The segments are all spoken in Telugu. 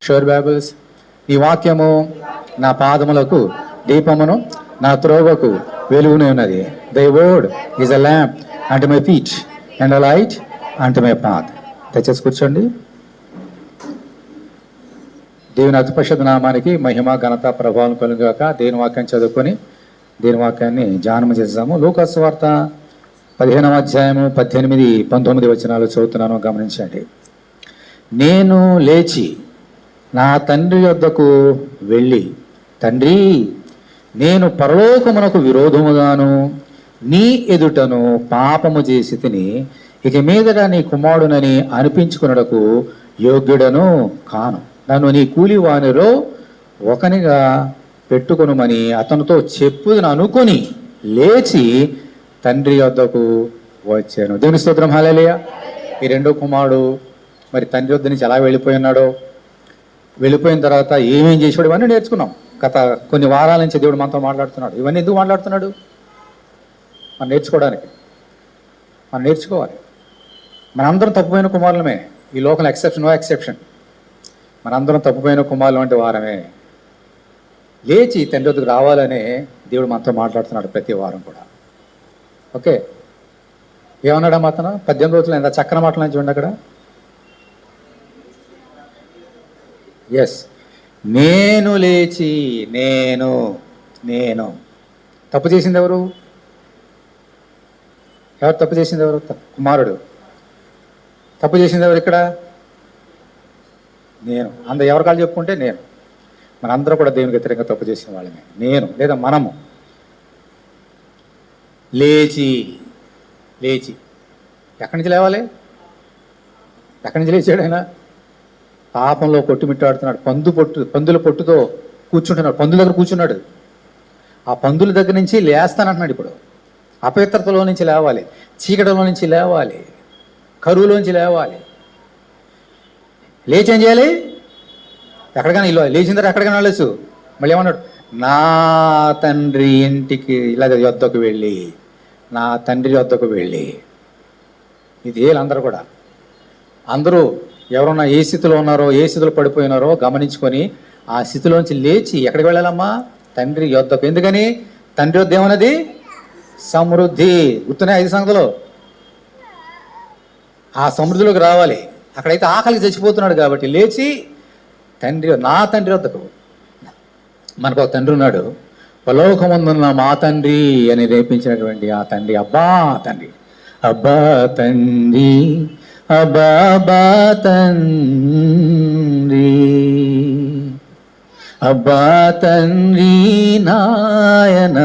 షోర్ బైబుల్స్. ఈ వాక్యము నా పాదములకు దీపమును, నా త్రోవకు వెలుగునే ఉన్నది. The word is a lamp and my feet and a light and my path. తెచ్చేసి కూర్చోండి. దేవుని అతి పరిశుద్ధ నామానికి మహిమ, ఘనత, ప్రభావం కలుగాక. దేవుని వాక్యం చదువుకొని దేవుని వాక్యాన్ని ధ్యానం చేద్దాము. లూకా సువార్త 15వ అధ్యాయము 18, 19 వచనాలు చదువుతున్నాను, గమనించండి. నేను లేచి నా తండ్రి యొద్దకు వెళ్ళి, తండ్రి, నేను పరలోకమునకు విరోధముగాను నీ ఎదుటను పాపము చేసి తిని, ఇక మీదట నీ కుమారుడనని అనిపించుకున్నటకు యోగ్యుడను కాను. నన్ను నీ కూలివానిలో ఒకనిగా పెట్టుకొనుమని అతనితో చెప్పుదని అనుకొని లేచి తండ్రి వద్దకు వచ్చాను. దేవుని స్తోత్రం, హల్లెలూయా. ఈ రెండో కుమారుడు మరి తండ్రి వద్ద నుంచి ఎలా వెళ్ళిపోయినాడో, వెళ్ళిపోయిన తర్వాత ఏమేం చేసాడు ఇవన్నీ నేర్చుకున్నాం. గత కొన్ని వారాల నుంచి దేవుడు మనతో మాట్లాడుతున్నాడు. ఇవన్నీ ఎందుకు మాట్లాడుతున్నాడు? మనం నేర్చుకోవడానికి. మనం నేర్చుకోవాలి. మనందరం తప్పుపోయిన కుమారులమే. ఈ లోకంలో ఎక్సెప్షన్, నో ఎక్సెప్షన్. మనందరం తప్పుపోయిన కుమారులు వంటి వారమే. లేచి తండ్రి వద్దకు రావాలనే దేవుడు మనతో మాట్లాడుతున్నాడు ప్రతి వారం కూడా. ఓకే, ఏమన్నాడమ్మా అతను? 18 రోజులు ఎంత చక్కని మాటలు నుంచి చూడండి అక్కడ. ఎస్, నేను లేచి, నేను నేను తప్పు చేసింది ఎవరు? తప్పు చేసింది ఎవరు? కుమారుడు. తప్పు చేసింది ఎవరు ఇక్కడ? నేను. ఎవరి కాళ్ళు చెప్పుకుంటే నేను. మనందరూ కూడా దేవునికి వ్యతిరేకంగా తప్పు చేసిన వాళ్ళమే. నేను లేదా మనము. లేచి ఎక్కడి నుంచి లేవాలి? ఎక్కడి నుంచి లేచాడు ఆయన? పాపంలో కొట్టుమిట్టాడుతున్నాడు. పందుల పొట్టుతో కూర్చుంటున్నాడు. పందుల దగ్గర కూర్చున్నాడు. ఆ పందుల దగ్గర నుంచి లేస్తానంటున్నాడు. ఇప్పుడు అపవిత్రతలో నుంచి లేవాలి, చీకటిలో నుంచి లేవాలి, కరువులోంచి లేవాలి. లేచి ఏం చేయాలి? ఎక్కడికైనా ఇల్లు లేచిన తర్వాత ఎక్కడికైనా వెళ్ళచ్చు. మళ్ళీ ఏమన్నాడు? నా తండ్రి ఇంటికి ఇలా యొద్దకు వెళ్ళి, నా తండ్రి యొద్దకు వెళ్ళి. ఇది అందరూ కూడా, అందరూ ఎవరన్నా ఏ స్థితిలో ఉన్నారో, ఏ స్థితిలో పడిపోయినారో గమనించుకొని ఆ స్థితిలోంచి లేచి ఎక్కడికి వెళ్ళాలమ్మా? తండ్రి యొద్దకు. ఎందుకని? తండ్రి యొద్ద ఏమన్నది? సమృద్ధి. గుర్తున్నాయి 5 సంగతులు. ఆ సమృద్ధిలోకి రావాలి. అక్కడైతే ఆకలికి చచ్చిపోతున్నాడు కాబట్టి లేచి తండ్రి, నా తండ్రి వద్దకు. మనకు ఒక తండ్రి ఉన్నాడు, పరలోకమందున్న మా తండ్రి అని రేపించినటువంటి ఆ తండ్రి. అబ్బా తండ్రి, అబ్బా తండ్రి, అబ్బా తండ్రి, అబ్బా తండ్రి నాయన,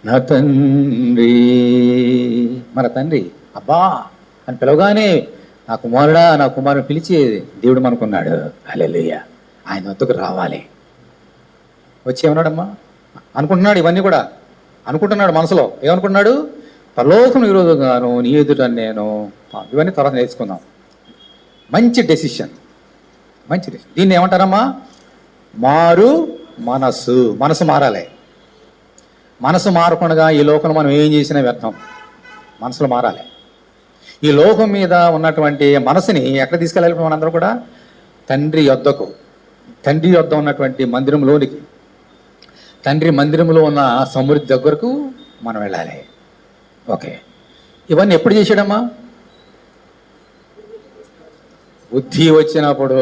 నా తండ్రి. మన తండ్రి అబ్బా అని పిలవగానే నా కుమారుడా, నా కుమారుని పిలిచి దేవుడు మనకున్నాడు. హల్లెలూయా. ఆయన వద్దకు రావాలి. వచ్చి ఏమన్నాడమ్మా? అనుకుంటున్నాడు, ఇవన్నీ కూడా అనుకుంటున్నాడు మనసులో. ఏమనుకుంటున్నాడు? పరలోకం విరోధంగాను నీ ఎదుట నేను. ఇవన్నీ తర్వాత నేర్చుకుందాం. మంచి డెసిషన్. దీన్ని ఏమంటారమ్మా? మారు మనసు. మనసు మారాలి. మనసు మారకుండా ఈ లోకంలో మనం ఏం చేసినా వ్యర్థం. మనసులో మారాలి. ఈ లోకం మీద ఉన్నటువంటి మనసుని ఎక్కడ తీసుకెళ్ళాలి? మనందరూ కూడా తండ్రి యొద్దకు. తండ్రి యొద్ద ఉన్నటువంటి మందిరంలోనికి, తండ్రి మందిరంలో ఉన్న సమృద్ధి దగ్గరకు మనం వెళ్ళాలి. ఓకే, ఇవన్నీ ఎప్పుడు చేశాడమ్మా? బుద్ధి వచ్చినప్పుడు.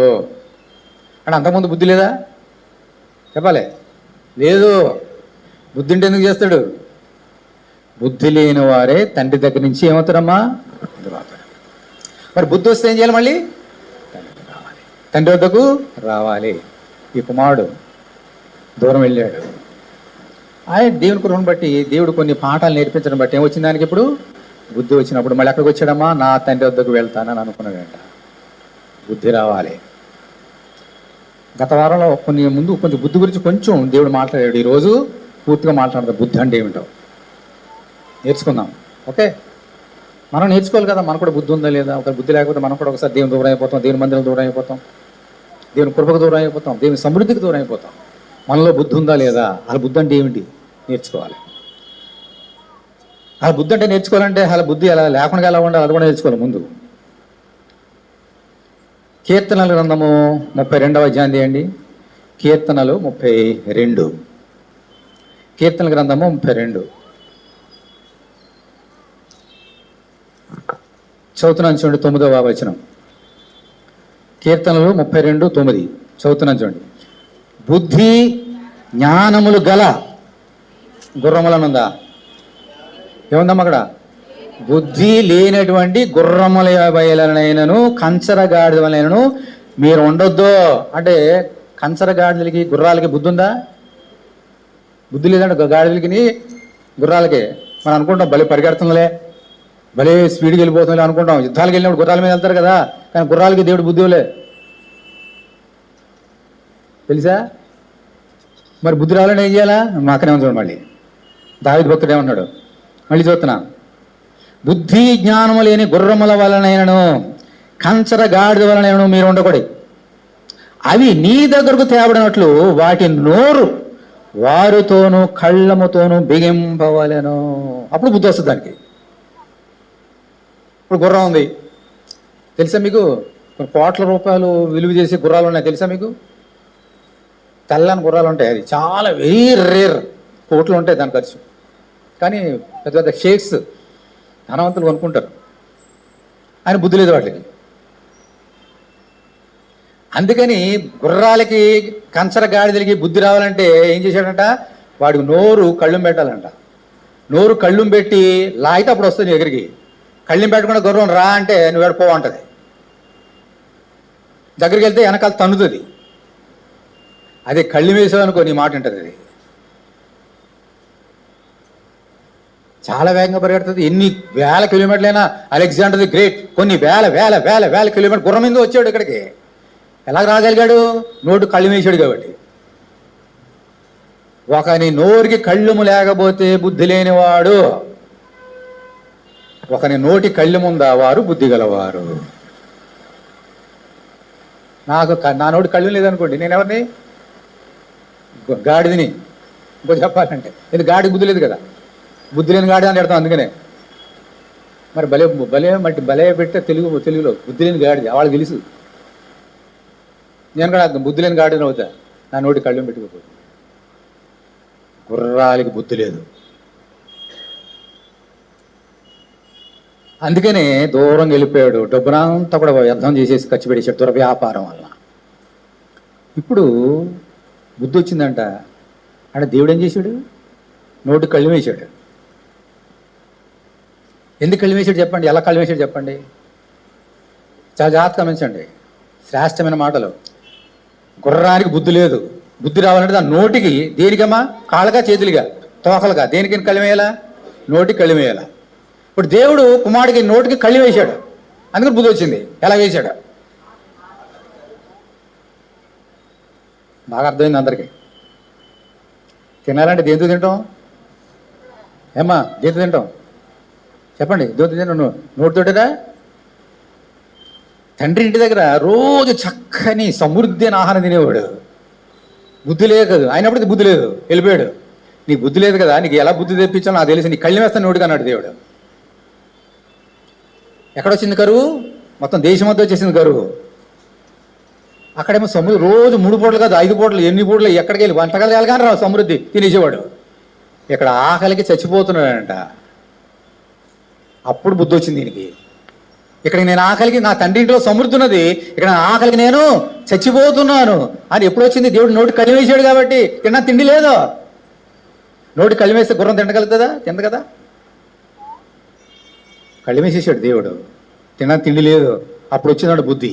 అంటే అంతకుముందు బుద్ధి లేదా? చెప్పాలి. లేదు. బుద్ధి ఉంటే ఎందుకు చేస్తాడు? బుద్ధి లేని వారే తండ్రి దగ్గర నుంచి ఏమవుతారమ్మా? మరి బుద్ధి వస్తే ఏం చేయాలి? మళ్ళీ రావాలి, తండ్రి వద్దకు రావాలి. ఈ కుమారుడు దూరం వెళ్ళాడు. ఆయన దేవుని కృపను బట్టి, దేవుడు కొన్ని పాఠాలు నేర్పించడం బట్టి ఏమొచ్చింది దానికి? ఇప్పుడు బుద్ధి వచ్చినప్పుడు మళ్ళీ ఎక్కడికి వచ్చాడమ్మా? నా తండ్రి వద్దకు వెళ్తానని అనుకున్నాడంట. బుద్ధి రావాలి. గత వారంలో కొంచెం బుద్ధి గురించి కొంచెం దేవుడు మాట్లాడాడు. ఈరోజు పూర్తిగా మాట్లాడతాడు. బుద్ధి అంటే ఏమిటో నేర్చుకుందాం. ఓకే, మనం నేర్చుకోవాలి కదా. మనకు కూడా బుద్ధి ఉందా లేదా? ఒక బుద్ధి లేకపోతే మనం కూడా ఒకసారి దేవుని దూరం అయిపోతాం, దేవుని మందిరం దూరం అయిపోతాం, దేవుని కృపకు దూరం అయిపోతాం, దేవుని సమృద్ధికి దూరం అయిపోతాం. మనలో బుద్ధి ఉందా లేదా? అలా బుద్ధి అంటే ఏమిటి నేర్చుకోవాలి. అలా బుద్ధి అంటే నేర్చుకోవాలంటే అలా బుద్ధి ఎలా లేకుండా ఎలా ఉండాలి అది కూడా నేర్చుకోవాలి ముందు. కీర్తనల గ్రంథము 32వ అధ్యాయం తీయండి. కీర్తనలు 32. కీర్తనల గ్రంథము 32 చదువుతున్నాను చూడండి. 9వ వచనం. కీర్తనలు 32:9 చదువుతున్నాను చూడండి. బుద్ధి జ్ఞానములు గల గుర్రములనుందా? ఏముందమ్మా అక్కడ? బుద్ధి లేనటువంటి గుర్రముల బయలనైనను కంచరగాడిద వలనైనను మీరు ఉండొద్దు. అంటే కంచరగాడిదలకి గుర్రాలకి బుద్ధి ఉందా? బుద్ధి లేదంటే గాడిదలకి గుర్రాలకి. మనం అనుకుంటాం భలే పరిగెడుతుందిలే, భలే స్పీడ్కి వెళ్ళిపోతుంది అనుకుంటాం. యుద్ధాలకు వెళ్ళినప్పుడు గుర్రాల మీద వెళ్తారు కదా, కానీ గుర్రాలకి దేవుడు బుద్ధి ఇవ్వలే, తెలుసా? మరి బుద్ధి రావాలని ఏం చేయాలా? మాకనే చూడండి. మళ్ళీ దావీదు భక్తుడు ఏమన్నాడు, మళ్ళీ చూస్తున్నా. బుద్ధి జ్ఞానము లేని గుర్రముల వలనైనను కంచర గాడిద వలనైనను మీరు ఉండకూడదు. అవి నీ దగ్గరకు తేబడినట్లు వాటి నోరు వారితోనూ కళ్ళముతోనూ బిగింపవలెను. అప్పుడు బుద్ధి వస్తుంది దానికి. ఇప్పుడు గుర్రం ఉంది తెలుసా మీకు? కొన్ని కోట్ల రూపాయలు విలువ చేసే గుర్రాలు ఉన్నాయి తెలుసా మీకు? తెల్లని గుర్రాలు ఉంటాయి, అది చాలా వెరీ రేర్, కోట్లు ఉంటాయి దాని ఖర్చు. కానీ పెద్ద పెద్ద షేక్స్ ధనవంతులు కొనుక్కుంటారు. ఆయన బుద్ధి లేదు వాటికి. అందుకని గుర్రాలకి కంచర గాడిదలకి బుద్ధి రావాలంటే ఏం చేశాడంట? వాడికి నోరు కళ్ళుం పెట్టాలంట. నోరు కళ్ళుం పెట్టి లాగితే అప్పుడు వస్తుంది నీ దగ్గరికి. కళ్ళుం పెట్టకుండా గుర్రం రా అంటే నువ్వు ఎడపోవంటది. దగ్గరికి వెళ్తే వెనకాల తన్నుతుంది. అదే కళ్ళు వేసావు అనుకో నీ మాట ఉంటుంది. అది చాలా వేగంగా పరిగెడుతుంది. ఎన్ని వేల కిలోమీటర్లైనా. అలెగ్జాండర్ ది గ్రేట్ కొన్ని వేల వేల వేల వేల కిలోమీటర్ గుర్రం మీద వచ్చాడు ఇక్కడికి. ఎలా రాగలిగాడు? నోటు కళ్ళు వేసాడు కాబట్టి. ఒకని నోరుకి కళ్ళుము లేకపోతే బుద్ధి లేనివాడు, ఒకని నోటి కళ్ళు ముందా వారు బుద్ధి గలవారు. నా నోటి కళ్ళు లేదనుకోండి, నేను ఎవరిని? గాడిదని. ఇంకో చెప్పాలంటే ఇది గాడికి బుద్ధి లేదు కదా, బుద్ధి లేని గాడి అని పెడతాం. అందుకనే మరి భలే పెడితే తెలుగులో బుద్ధి లేని గాడిది వాళ్ళకి తెలుసు. నేను కూడా బుద్ధి లేని గాడిని అవుతా, నా నోటి కళ్ళం పెట్టుకోకూడదు. గుర్రాలకి బుద్ధి లేదు. అందుకనే దూరం వెళ్ళిపోయాడు. డబ్బునంతా కూడా వ్యర్థం చేసేసి ఖర్చు పెట్టేశాడు దుర్వ్యాపారం వల్ల. ఇప్పుడు బుద్ధి వచ్చిందంట అంటే దేవుడు ఏం చేశాడు? నోటి కళ్ళు వేశాడు. ఎందుకు కళ్ళు వేసాడు చెప్పండి? ఎలా కళ్ళు వేసాడు చెప్పండి? చాలా జాగ్రత్తగా గమనించండి, శ్రేష్టమైన మాటలు. గుర్రానికి బుద్ధి లేదు. బుద్ధి రావాలంటే దాని నోటికి దేనికమ్మా? కాళ్ళగా చేతులుగా తోకలుగా దేనికి కళ్ళు వేయాలా? నోటికి కళ్ళు వేయాలా. ఇప్పుడు దేవుడు కుమారుడికి నోటికి కళ్ళు వేశాడు, అందుకని బుద్ధి వచ్చింది. ఎలా వేశాడు? బాగా అర్థమైంది అందరికీ. తినాలంటే దేంతో తింటాం? ఏమ్మా దేంతో తింటాం చెప్పండి? దేంతో తింటాం? నోటితోటేదా? తండ్రి ఇంటి దగ్గర రోజు చక్కని సమృద్ధి అయిన ఆహారం తినేవాడు. బుద్ధి లేదు కదా, అయినప్పటికీ బుద్ధి లేదు, వెళ్ళిపోయాడు. నీకు బుద్ధి లేదు కదా, నీకు ఎలా బుద్ధి తెప్పించాలో నాకు తెలిసి నీ కళ్ళు వేస్తాను నోటికి అన్నాడు దేవుడు. ఎక్కడొచ్చింది కరువు? మొత్తం దేశం అంతా వచ్చేసింది కరువు. అక్కడేమో సమృద్ధి రోజు 3 పూటలు కాదు 5 పూటలు, ఎన్ని పూటలు ఎక్కడికి వెళ్ళి వంటకాలు వెళ్ళగానే రా సమృద్ధి తినేసేవాడు. ఇక్కడ ఆకలికి చచ్చిపోతున్నాడంట. అప్పుడు బుద్ధి వచ్చింది దీనికి. ఇక్కడ నేను ఆకలికి, నా తండ్రి ఇంట్లో సమృద్ధి ఉన్నది, ఇక్కడ ఆకలికి నేను చచ్చిపోతున్నాను అని ఎప్పుడు వచ్చింది? దేవుడు నోటి కళ్ళు వేసాడు కాబట్టి. తిన్నా తిండి లేదు. నోటి కళ్ళు వేస్తే గుర్రం తినగలుగుతుందా? తింద కదా. కళ్ళు వేసేసాడు దేవుడు, తిన్నా తిండి లేదు. అప్పుడు వచ్చిందాడు బుద్ధి.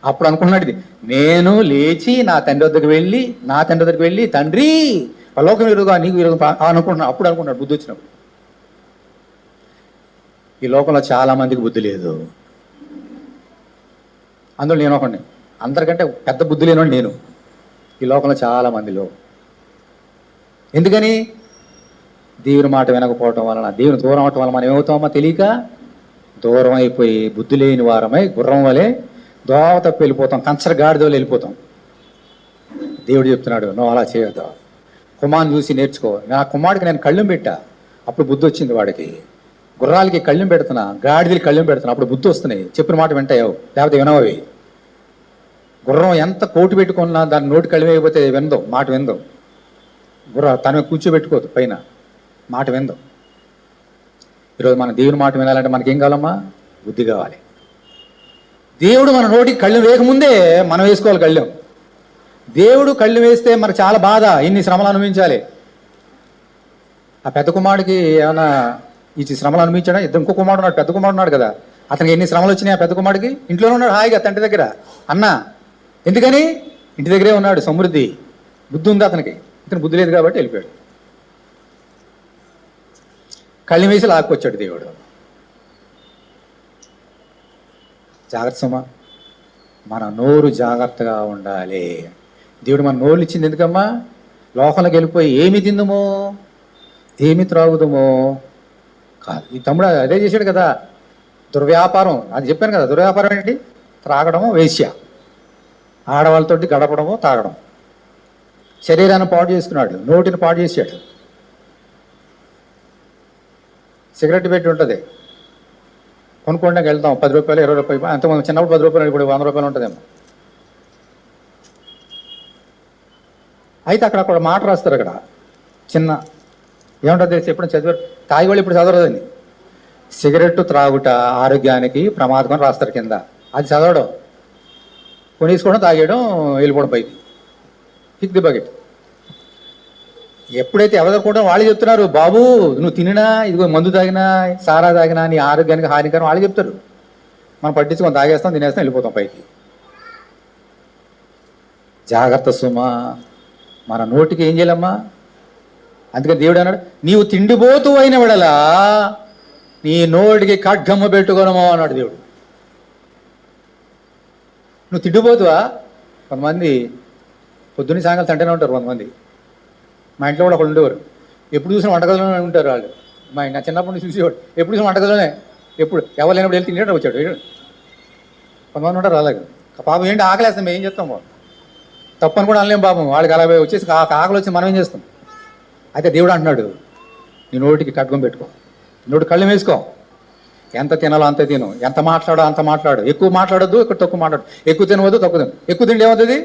అప్పుడు అనుకున్నాడు నేను లేచి నా తండ్రి వద్దకు వెళ్ళి తండ్రి పరలోకం ఎరుగా నీకు ఎరుగా అనుకుంటున్నాను. అప్పుడు అనుకున్నాడు బుద్ధి వచ్చినప్పుడు. ఈ లోకంలో చాలా మందికి బుద్ధి లేదు. అందులో నేను ఒకడిని. అందరికంటే పెద్ద బుద్ధి లేనివాడు నేను ఈ లోకంలో చాలా మందిలో. ఎందుకని? దేవుని మాట వినకపోవటం వలన, దేవుని దూరం అవటం వల్ల మనం ఏమవుతామో తెలియక దూరం అయిపోయి బుద్ధి లేని వారమై గుర్రం వలె దోవ తప్పి వెళ్ళిపోతాం, కంచర గాడిదోలు వెళ్ళిపోతాం. దేవుడు చెప్తున్నాడు నువ్వు అలా చేయొద్దు, కుమారుని చూసి నేర్చుకో. నా కుమారుడికి నేను కళ్ళెం పెట్టా, అప్పుడు బుద్ధి వచ్చింది వాడికి. గుర్రాలకి కళ్ళెం పెడుతున్నా, గాడిదలకి కళ్ళెం పెడుతున్నా, అప్పుడు బుద్ధి వస్తున్నాయి. చెప్పిన మాట వింటాయో లేకపోతే వినవవి. గుర్రం ఎంత కోటు పెట్టుకున్నా దాని నోటి కలివేయకపోతే విందో, మాట విందో. తను కూర్చోబెట్టుకోదు పైన, మాట విందో. ఈరోజు మన దేవుని మాట వినాలంటే మనకేం కావాలమ్మా? బుద్ధి కావాలి. దేవుడు మన నోటికి కళ్ళు వేయకముందే మనం వేసుకోవాలి కళ్ళెం. దేవుడు కళ్ళు వేస్తే మనకు చాలా బాధ, ఇన్ని శ్రమలు అనుభవించాలి. ఆ పెద్ద కుమారుడికి ఏమైనా ఈ శ్రమలు అనుభవించాడా? ఇంకో కుమారుడు ఉన్నాడు, పెద్ద కుమారుడు ఉన్నాడు కదా, అతనికి ఎన్ని శ్రమలు వచ్చినాయి? ఆ పెద్ద కుమారుడికి ఇంట్లోనే ఉన్నాడు హాయిగా తండ్రి దగ్గర. అన్న ఎందుకని? ఇంటి దగ్గరే ఉన్నాడు, సమృద్ధి, బుద్ధి ఉంది అతనికి. ఇతను బుద్ధి లేదు కాబట్టి వెళ్ళిపోయాడు. కళ్ళు వేసి లాక్కొచ్చాడు దేవుడు. జాగ్రత్త సుమా, మన నోరు జాగ్రత్తగా ఉండాలి. దేవుడు మన నోరు ఇచ్చింది ఎందుకమ్మా? లోకంలోకి వెళ్ళిపోయి ఏమి తిందుమో, ఏమి త్రాగుదమో కాదు. ఈ తమ్ముడు అదే చేశాడు కదా, దుర్వ్యాపారం. అది చెప్పాను కదా, దుర్వ్యాపారం ఏంటి? త్రాగడము, వేశ్య, ఆడవాళ్ళతోటి గడపడము, తాగడం. శరీరాన్ని పాడు చేసుకున్నాడు, నోటిని పాడు చేశాడు. సిగరెట్ పెట్టి ఉంటుంది, కొనుక్కోడానికి వెళ్తాం, 10 రూపాయలు 20 రూపాయలు. అంతకుముందు చిన్నప్పుడు 10 రూపాయలు, ఇప్పుడు 100 రూపాయలు ఉంటుందేమో. అయితే అక్కడ మాట రాస్తారు, అక్కడ చిన్న ఏముంటుంది తెలిసి ఎప్పుడు చదివారు? తాగివాళ్ళు ఇప్పుడు చదవరదండి. సిగరెట్ త్రాగుట ఆరోగ్యానికి ప్రమాదం అని రాస్తారు కింద. అది చదవడం, కొనేసుకోవడం, తాగేయడం, వెళ్ళిపోవడం పైకి, కిక్ ది బకెట్. ఎప్పుడైతే ఎవరనుకుంటారో వాళ్ళు చెప్తున్నారు, బాబు నువ్వు తినినా, ఇదిగో మందు తాగినా, సారా తాగినా నీ ఆరోగ్యానికి హానికరం వాళ్ళు చెప్తారు. మనం పట్టించుకొని తాగేస్తాం, తినేస్తాం, వెళ్ళిపోతాం పైకి. జాగ్రత్త సుమా, మన నోటికి ఏం చేయాలమ్మా? అందుకని దేవుడు అన్నాడు, నీవు తిండిపోతూ అయిన విడలా నీ నోటికి ఖడ్గమ్మ పెట్టుకోనమో అన్నాడు దేవుడు. నువ్వు తిండిపోతువా? కొంతమంది పొద్దున్న సాయంకాలం తంటేనే ఉంటారు. కొంతమంది మా ఇంట్లో కూడా ఒకళ్ళు ఉండేవారు, ఎప్పుడు చూసిన వంటగదిలోనే ఉంటారు వాళ్ళు. నా చిన్నప్పటి నుంచి చూసేవాడు, ఎప్పుడు చూసిన వంటగదిలోనే, ఎప్పుడు ఎవరు లేనప్పుడు వెళ్ళి తినేటప్పుడు వచ్చాడు. కొంతమంది ఉంటారు అలాగే. పాపం ఏంటి ఆకలేస్తాం, మేము ఏం చేస్తాం? తప్పని కూడా అనలేం పాపం. వాళ్ళకి అలా వచ్చేసి ఆకలి వచ్చి మనం ఏం చేస్తాం? అయితే దేవుడు అంటున్నాడు, నీ నోటికి ఖడ్గం పెట్టుకో, నోటి కళ్ళు వేసుకో. ఎంత తినాలో అంత తిను, ఎంత మాట్లాడో అంత మాట్లాడు. ఎక్కువ మాట్లాడొద్దు, ఇక్కడ తక్కువ మాట్లాడు. ఎక్కువ తినవద్దు, తక్కువ తిను. ఎక్కువ తిండి ఏమవుతుంది?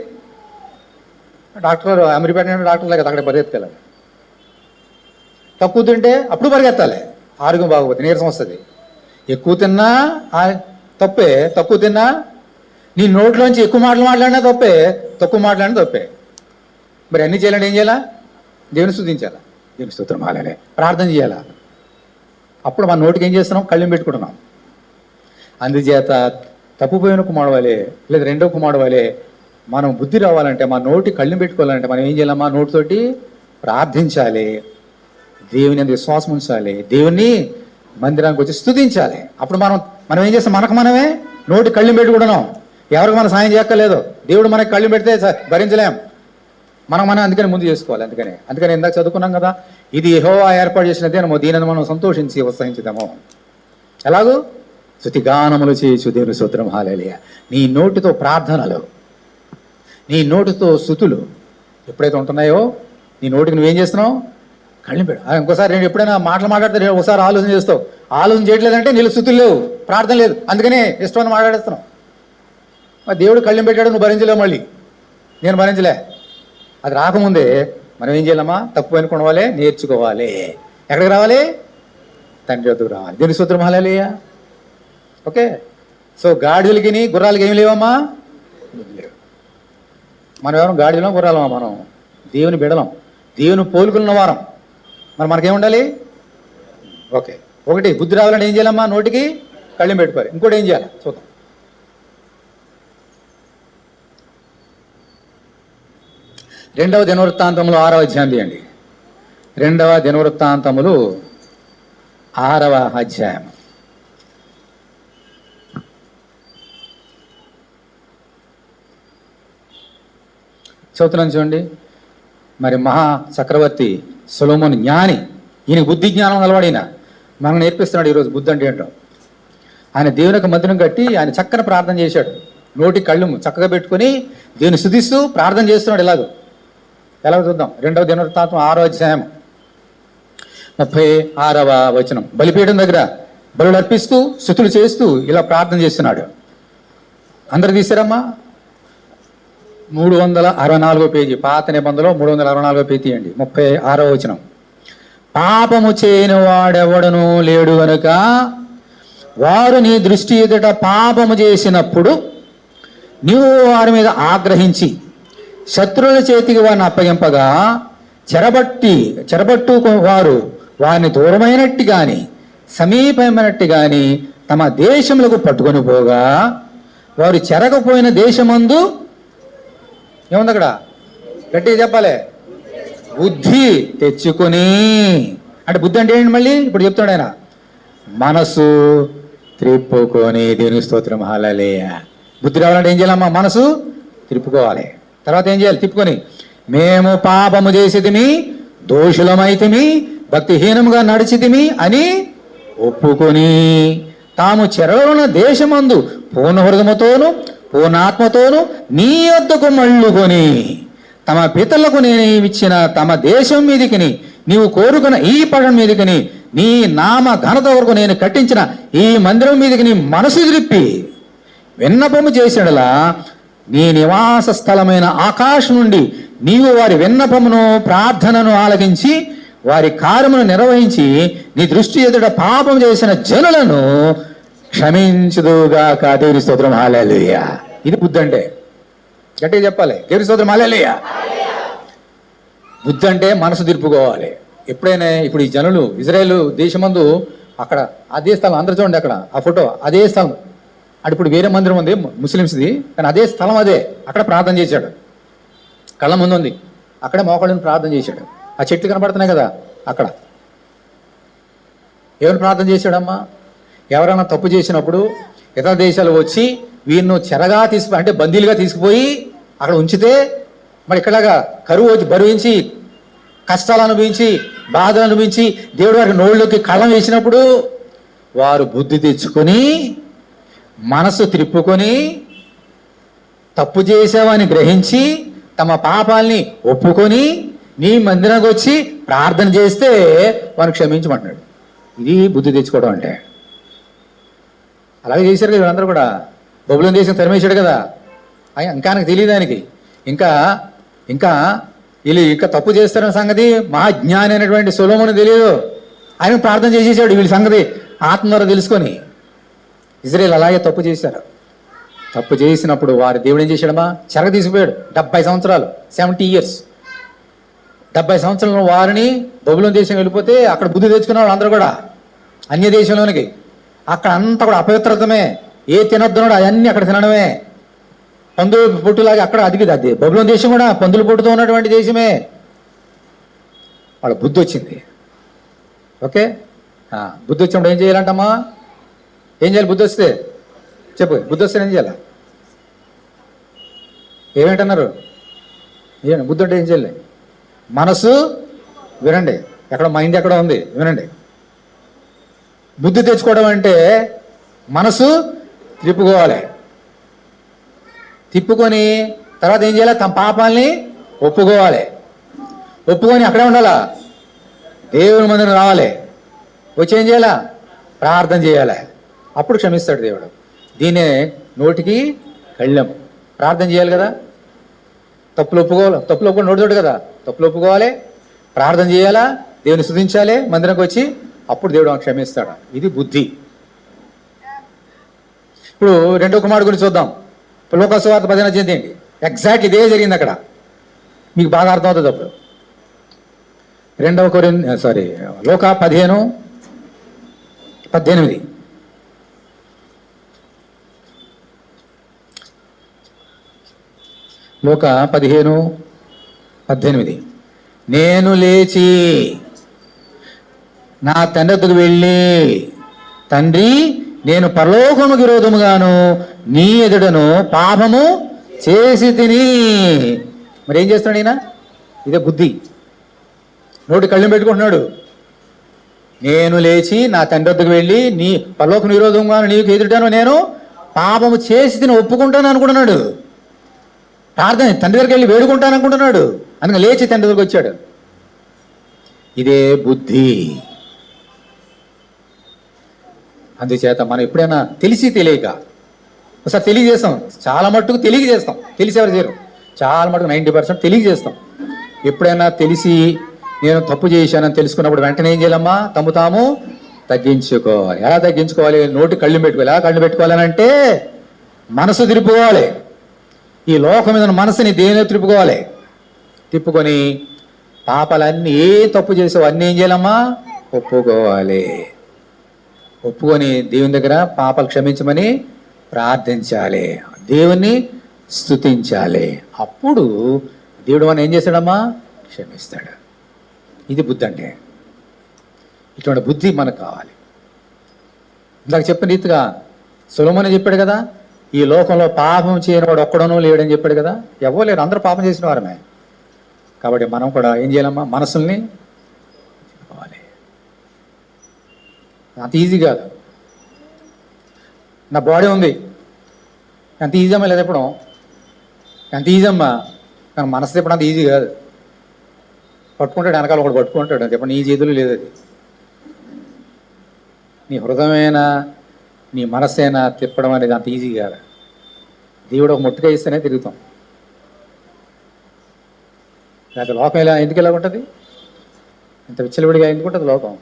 డాక్టర్ అమెరికా డాక్టర్లే కదా, అక్కడ పరిగెత్తాలి. తక్కువ తింటే అప్పుడు పరిగెత్తాలి, ఆరోగ్యం బాగోపోతే నీరసం వస్తుంది. ఎక్కువ తిన్నా తప్పే, తక్కువ తిన్నా నీ నోట్లోంచి ఎక్కువ మాటలు మాట్లాడినా తప్పే, తక్కువ మాట్లాడినా తప్పే. మరి అన్నీ చేయాలంటే ఏం చేయాలా? దేవుని స్తుతించాలా, దేవుని స్తోత్రం ఆలాలే, ప్రార్థన చేయాలా. అప్పుడు మన నోటికి ఏం చేస్తున్నాం? కళ్ళెం పెట్టుకుంటున్నాం. అందుచేత తప్పుపోయిన కుమారువాలే లేదా రెండో కుమారువాలే మనం బుద్ధి రావాలంటే, మన నోటి కళ్ళెం పెట్టుకోవాలంటే మనం ఏం చేయాలమ్మా? నోటితోటి ప్రార్థించాలి, దేవుని అందు విశ్వాసం ఉంచాలి, దేవుని మందిరానికి వచ్చి స్తుతించాలి. అప్పుడు మనం ఏం చేస్తాం? మనకు మనమే నోటి కళ్ళెం పెట్టుకుంటున్నాం. ఎవరికి మనం సాయం చేయక్కర్లేదు. దేవుడు మనకి కళ్ళెం పెడితే భరించలేం. మనం అందుకని ముందు చేసుకోవాలి. అందుకని ఇందాక చదువుకున్నాం కదా, ఇది యెహోవా ఏర్పాటు చేసినదే, దీనిని మనం సంతోషించి ఉత్సహించుదాము. ఎలాగూ స్తుతిగానములు చేయొచ్చు దేవుని స్తోత్రం హల్లెలూయా. నీ నోటితో ప్రార్థనలు, నీ నోటితో స్తుతులు ఎప్పుడైతే ఉంటున్నాయో, నీ నోటికి నువ్వేం చేస్తున్నావు? కళ్ళెం పెట్టు. ఇంకోసారి నేను ఎప్పుడైనా మాట్లాడితే ఒకసారి ఆలోచన చేస్తావు. ఆలోచన చేయట్లేదంటే నీళ్ళు స్తుతులు లేవు, ప్రార్థన లేదు. అందుకనే ఇష్టమైన మాట్లాడేస్తున్నావు. మరి దేవుడు కళ్ళెం పెట్టాడు, నువ్వు భరించలేవు. మళ్ళీ నేను భరించలే. అది రాకముందే మనం ఏం చేయాలమ్మా? తప్పుపోయిన కొనవాలే, నేర్చుకోవాలి. ఎక్కడికి రావాలి? తండ్రి వద్దకు రావాలి. దేవుని స్తోత్రం హల్లెలూయా. ఓకే. సో గాడిదలకి గుర్రాలకి ఏమి లేవమ్మా? లేవు. మనం ఎవరు గాడిదలం, గుర్రాలమా? మనం దేవుని బిడలం, దేవుని పోలుకున్న వారం. మరి మనకేముండాలి? ఓకే. ఒకటి బుద్ధి రావాలంటే ఏం చేయాలమ్మా? నోటికి కళ్ళెం పెట్టుకోవాలి. ఇంకోటి ఏం చేయాలి చూద్దాం. రెండవ దినవృత్తాంతములు 6వ అధ్యాయం తీయండి. రెండవ దినవృత్తాంతములు 6వ అధ్యాయం. చదువుతున్నాను చూడండి. మరి మహా చక్రవర్తి సొలొమోను జ్ఞాని, ఈయన బుద్ధి జ్ఞానం కలవాడిన మనం నేర్పిస్తున్నాడు ఈరోజు బుద్ధి అంటే ఏంటో. ఆయన దేవునికి మందిరం కట్టి ఆయన చక్కని ప్రార్థన చేశాడు. నోటి కళ్ళు చక్కగా పెట్టుకొని దేవుని స్తుతిస్తూ ప్రార్థన చేస్తున్నాడు. ఎలాగో చూద్దాం. రెండవ దినవృత్తాంతం 6వ అధ్యాయం 36వ వచనం. బలిపీఠం దగ్గర బలులు అర్పిస్తూ స్తుతులు చేస్తూ ఇలా ప్రార్థన చేస్తున్నాడు. అందరు తీశారమ్మా? 364 పేజీ, పాత నిబంధనలో 364 పేజీ తీయండి, 36వ వచనం. పాపము చేయని వాడెవడను లేడు గనుక వారు నీ దృష్టి ఎదుట పాపము చేసినప్పుడు నీవు వారి మీద ఆగ్రహించి శత్రువుల చేతికి వారిని అప్పగింపగా చెరబట్టు వారు వారిని దూరమైనట్టు గాని సమీపమైనట్టు గాని తమ దేశములకు పట్టుకొని పోగా వారు చెరకపోయిన దేశమందు ఏముంది అక్కడ? గట్టిగా చెప్పాలి, బుద్ధి తెచ్చుకొని. అంటే బుద్ధి అంటే ఏంటి? మళ్ళీ ఇప్పుడు చెప్తాడు ఆయన, మనసు త్రిప్పుకొని. దేవుని స్తోత్రం, హల్లెలూయా. బుద్ధి రావాలంటే ఏం చేయాలమ్మా? మనసు త్రిప్పుకోవాలి. తర్వాత ఏం చేయాలి? తిప్పుకొని, మేము పాపము చేసేదిమి, దోషులమైతిమి, భక్తిహీనముగా నడిచితిమి అని ఒప్పుకొని తాము చెరలోన దేశమందు పూర్ణ హృదయముతోను పూర్ణాత్మతోను నీ వద్దకు మళ్ళుకొని తమ పితరులకు నేను ఇచ్చిన తమ దేశం మీదికిని నీవు కోరుకున్న ఈ పట్టణం మీదికిని నీ నామ ఘనత వరకు నేను కట్టించిన ఈ మందిరం మీదికి నీ మనసు త్రిప్పి విన్నపము చేసినలా నీ నివాస స్థలమైన ఆకాశం నుండి నీవు వారి విన్నపమును ప్రార్థనను ఆలకించి వారి కార్యమును నిర్వహించి నీ దృష్టి ఎదుట పాపం చేసిన జనులను క్షమించుదుగాక. దేవుని స్తోత్రం, హల్లెలూయా. ఇది బుద్ధి అంటే. గట్టిగా చెప్పాలి, దేవుని స్తోత్రం, హల్లెలూయా. బుద్ధి అంటే మనసు తిరుపుకోవాలి. ఎప్పుడైనా ఇప్పుడు ఈ జనులు ఇజ్రాయేల్ దేశమందు అక్కడ అదే స్థలం, అందరూ చూడండి అక్కడ ఆ ఫోటో, అదే స్థలం. అంటే ఇప్పుడు వేరే మందిరం ఉంది ముస్లిమ్స్ది, కానీ అదే స్థలం అదే. అక్కడ ప్రార్థన చేశాడు, కళ్ళ ముందు ఉంది, అక్కడే మోకాళ్ళని ప్రార్థన చేశాడు. ఆ చెట్లు కనపడుతున్నాయి కదా, అక్కడ ఎవరు ప్రార్థన చేశాడమ్మా? ఎవరైనా తప్పు చేసినప్పుడు ఇతర దేశాలు వచ్చి వీరిని చెరగా అంటే బందీలుగా తీసుకుపోయి అక్కడ ఉంచితే, మరి ఇక్కడలాగా కరువు వచ్చి బరువించి కష్టాలు అనుభవించి బాధలు అనుభవించి దేవుడు వారికి నోళ్ళకి కళ్ళం వేసినప్పుడు వారు బుద్ధి తెచ్చుకొని మనసు త్రిప్పుకొని తప్పు చేసావని గ్రహించి తమ పాపాలని ఒప్పుకొని నీ మందిరానికి వచ్చి ప్రార్థన చేస్తే వారిని క్షమించమంటున్నాడు. ఇది బుద్ధి తెచ్చుకోవడం అంటే. అలాగే చేశారు కదా వీళ్ళందరూ కూడా. బబులోను దేశం తరిమేశాడు కదా, ఇంకా నాకు తెలియదు ఆయనకి. ఇంకా ఇంకా వీళ్ళు ఇంకా తప్పు చేస్తారన్న సంగతి మహాజ్ఞాని అయినటువంటి సొలొమోను తెలియదు. ఆయన ప్రార్థన చేసేసాడు వీళ్ళ సంగతి ఆత్మ ద్వారా తెలుసుకొని. ఇజ్రాయేల్ అలాగే తప్పు చేశారు. తప్పు చేసినప్పుడు వారి దేవుడు ఏం చేశాడమ్మా? చెరగ తీసుకుపోయాడు. 70 సంవత్సరాలు, 70 years. 70 సంవత్సరాలు వారిని బబులోను దేశం వెళ్ళిపోతే అక్కడ బుద్ధి తెచ్చుకున్న వాళ్ళు అందరూ కూడా అన్య దేశంలోనికి. అక్కడ అంతా కూడా అపవిత్రతమే, ఏ తినొద్దున్నాడు అవన్నీ అక్కడ తినడమే. పందుల పొట్టులాగా అక్కడ అది బబులోను దేశం కూడా పందుల పొట్టుతో ఉన్నటువంటి దేశమే. వాళ్ళ బుద్ధి వచ్చింది. ఓకే, బుద్ధి వచ్చినప్పుడు ఏం చేయాలంటమ్మా? ఏం చేయాలి బుద్ధి వస్తే? చెప్పు, బుద్ధి వస్తే ఏం చేయాలి? ఏమేంటన్నారు? ఏమండి బుద్ధి అంటే ఏం చేయాలి? మనసు వినండి, ఎక్కడ మైండ్ ఎక్కడ ఉంది వినండి. బుద్ధి తెచ్చుకోవడం అంటే మనసు తిప్పుకోవాలి. తిప్పుకొని తర్వాత ఏం చేయాలి? తమ పాపాలని ఒప్పుకోవాలి. ఒప్పుకొని అక్కడే ఉండాలా, దేవుని మందిరం రావాలి. వచ్చి ఏం చేయాలా? ప్రార్థన చేయాలి. అప్పుడు క్షమిస్తాడు దేవుడు. దీన్నే నోటికి కళ్ళెం. ప్రార్థన చేయాలి కదా, తప్పులు ఒప్పుకోవాలి. తప్పులు ఒప్పుకొని నోటితోటి కదా, తప్పులు ఒప్పుకోవాలి, ప్రార్థన చేయాలా, దేవుని స్తుతించాలి, మందిరంకి వచ్చి అప్పుడు దేవుడు క్షమిస్తాడు. ఇది బుద్ధి. ఇప్పుడు రెండో కుమారుడు గురించి చూద్దాం. లోకా సువార్త 10వ అధ్యాయం. ఎగ్జాక్ట్ ఇదే జరిగింది అక్కడ, మీకు బాగా అర్థమవుతుంది అప్పుడు. లోకా 15:18. లోకా 15:18. నేను లేచి నా తండ్రి వద్దకు వెళ్ళి, తండ్రి నేను పరలోకముకు విరోధముగాను నీ ఎదుటను పాపము చేసి తిని. మరి ఏం చేస్తున్నాడు ఈయన? ఇదే బుద్ధి. నోటి కళ్ళెం పెట్టుకుంటున్నాడు. నేను లేచి నా తండ్రి వద్దకు వెళ్ళి నీ పరలోకం విరోధంగాను నీకు ఎదుటను నేను పాపము చేసి తిని ఒప్పుకుంటాను అనుకుంటున్నాడు. ప్రార్థన తండ్రి దగ్గరికి వెళ్ళి వేడుకుంటాను అనుకుంటున్నాడు. అందుకని లేచి తండ్రి దగ్గరికి వచ్చాడు. ఇదే బుద్ధి. అందుచేత మనం ఎప్పుడైనా తెలిసి తెలియక ఒకసారి తెలియజేస్తాం, చాలా మట్టుకు తెలియజేస్తాం, తెలిసేవారు చేయరు. చాలా మటుకు 90% తెలియజేస్తాం. ఎప్పుడైనా తెలిసి నేను తప్పు చేశానని తెలుసుకున్నప్పుడు వెంటనే ఏం చేయాలమ్మా? తాము తగ్గించుకోవాలి. ఎలా తగ్గించుకోవాలి? నోటి కళ్ళు పెట్టుకోవాలి. ఎలా కళ్ళు పెట్టుకోవాలని అంటే మనసు తిప్పుకోవాలి. ఈ లోకం మీద మనసుని దేని తిప్పుకోవాలి. తిప్పుకొని పాపాలన్నీ ఏ తప్పు చేసావు అన్నీ ఏం చేయాలమ్మా? ఒప్పుకోవాలి. ఒప్పుకొని దేవుని దగ్గర పాపాలు క్షమించమని ప్రార్థించాలి. దేవుణ్ణి స్తుతించాలి. అప్పుడు దేవుడు మనం ఏం చేస్తాడమ్మా? క్షమిస్తాడు. ఇది బుద్ధి అంటే. ఇటువంటి బుద్ధి మనకు కావాలి. ఇందాక చెప్పిన రీతిగా సొలొమోనే చెప్పాడు కదా, ఈ లోకంలో పాపం చేయని వాడు ఒక్కడనూ లేడని చెప్పాడు కదా. ఎవరు లేరు, అందరూ పాపం చేసిన వారమే. కాబట్టి మనం కూడా ఏం చేయాలమ్మా? మనసుల్ని తిప్పుకోవాలి. అంత ఈజీ కాదు. నా బాడీ ఉంది, ఎంత ఈజీ అమ్మా లేదు చెప్పడం, ఎంత ఈజీ అమ్మా. కానీ మనసు తిప్పడం అంత ఈజీ కాదు. పట్టుకుంటాడు, వెనకాల ఒకటి పట్టుకుంటాడు. చెప్పండి, నీ చేతులు లేదు అది. నీ హృదయమైనా నీ మనస్సైనా తిప్పడం అనేది అంత ఈజీ కాదు. దేవుడు ఒక ముట్టుగా ఇస్తేనే తిరుగుతాం. లేకపోతే లోకం ఎలా ఎందుకు ఎలా ఉంటుంది? ఇంత విచ్చలవిడిగా ఎందుకు ఉంటుంది లోకం?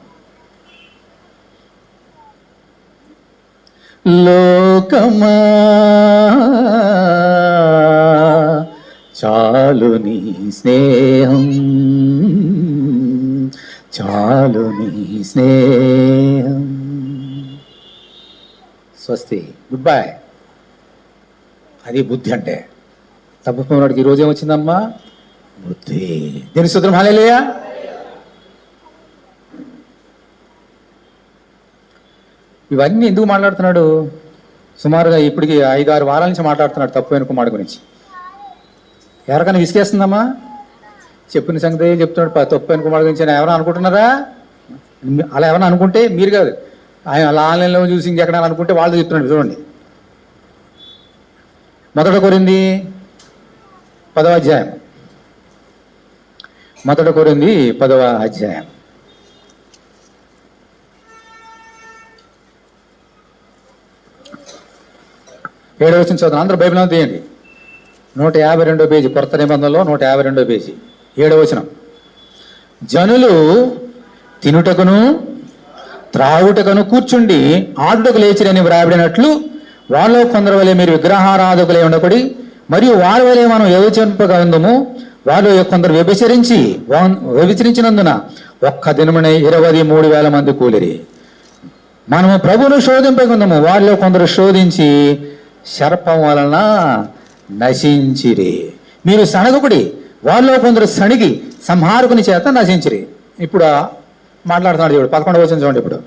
లోకమా చాలు నీ స్నేహం, చాలు నీ స్నేహం. స్వస్తి, గుడ్ బై. అది బుద్ధి అంటే. తప్పుకున్నవాడికి ఈరోజు ఏమొచ్చిందమ్మా? బుద్ధి. దేని స్తోత్రం, హల్లెలూయా. ఇవన్నీ ఎందుకు మాట్లాడుతున్నాడు? సుమారుగా ఇప్పటికి 5-6 వారాల నుంచి మాట్లాడుతున్నాడు తప్పు అయిన కుమారుడు గురించి. ఎవరికైనా విసిగేస్తుందమ్మా? చెప్పిన సంగతి చెప్తున్నాడు తప్పు అయిన కుమారుడు గురించి. ఎవరైనా అనుకుంటున్నారా? అలా ఎవరైనా అనుకుంటే మీరు కాదు, ఆయన అలా ఆన్లైన్లో చూసి ఇంకెక్కడైనా అనుకుంటే వాళ్ళు చెప్తున్నాడు. చూడండి, 1 కొరింథీ 10వ అధ్యాయం. 1 కొరింథీ 10వ అధ్యాయం. 7వ వచనం చదువు. అందరూ బైబిల్ అంతా తీయండి. 152వ పేజీ, కొత్త నిబంధనలో 152వ పేజీ, 7వ వచనం. జనులు తినుటకును త్రాగుటకును కూర్చుండి ఆడుటకు లేచిరని వ్రాయబడినట్లు వాళ్ళలో కొందరు వలె మీరు విగ్రహారాధకులే ఉండబడి మరియు వారి వలె మనం వ్యభిచరింపగా ఉందము. వాళ్ళు కొందరు వ్యభిచరించినందున ఒక్క దినమున 23,000 మంది కూలిరి. మనము ప్రభువును శోధింపకుందాము. వారిలో కొందరు శోధించి సర్పం వలన నశించిరి. మీరు సణగకుడి, వారిలో కొందరు సణిగి సంహారకుని చేత నశించిరి. ఇప్పుడు మాట్లాడుతున్నాడు దేవుడు. 11వ వచనం చూడండి. ఇప్పుడు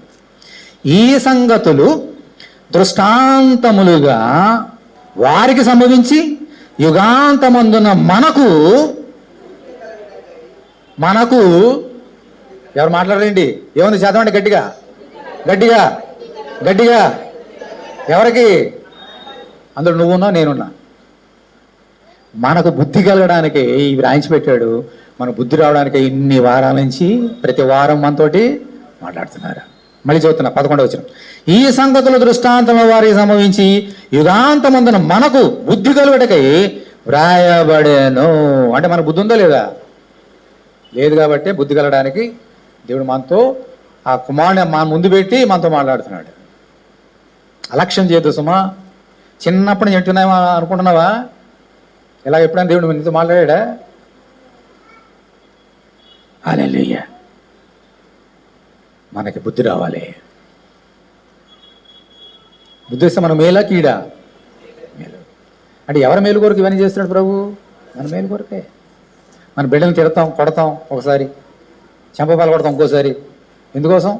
ఈ సంగతులు దృష్టాంతములుగా వారికి సంభవించి యుగాంతమందున మనకు ఎవరు మాట్లాడండి? ఏముంది? చదవండి గట్టిగా గట్టిగా గట్టిగా. ఎవరికి? అందులో నువ్వున్నా నేనున్నా. మనకు బుద్ధి కలగడానికి ఇవి రాయించి పెట్టాడు. మన బుద్ధి రావడానికి ఇన్ని వారాల నుంచి ప్రతి వారం మనతోటి మాట్లాడుతున్నారు. మళ్ళీ చదువుతున్నా 11వ వచనం. ఈ సంగతుల దృష్టాంతం వారికి సంభవించి యుగాంతమందున మనకు బుద్ధి కలుగుటకై వ్రాయబడేను. అంటే మన బుద్ధి ఉందా లేదా? లేదు. కాబట్టి బుద్ధి కలగడానికి దేవుడు మనతో ఆ కుమారుని మన ముందు పెట్టి మనతో మాట్లాడుతున్నాడు. అలక్ష్యం చేయదు సుమా. చిన్నప్పుడు నుంచి వింటున్నావా అనుకుంటున్నావా? ఇలా ఎప్పుడైనా దేవుడు నీతో మాట్లాడా? హల్లెలూయా. మనకి బుద్ధి రావాలి. బుద్ధి వస్తే మనం మేలా కీడా? మేలు. అంటే ఎవరి మేలు కొరకు ఇవన్నీ చేస్తున్నాడు ప్రభు? మన మేలు కొరకే. మన బిడ్డలను తిడతాం, కొడతాం, ఒకసారి చెంపపాలు కొడతాం, ఇంకోసారి. ఎందుకోసం?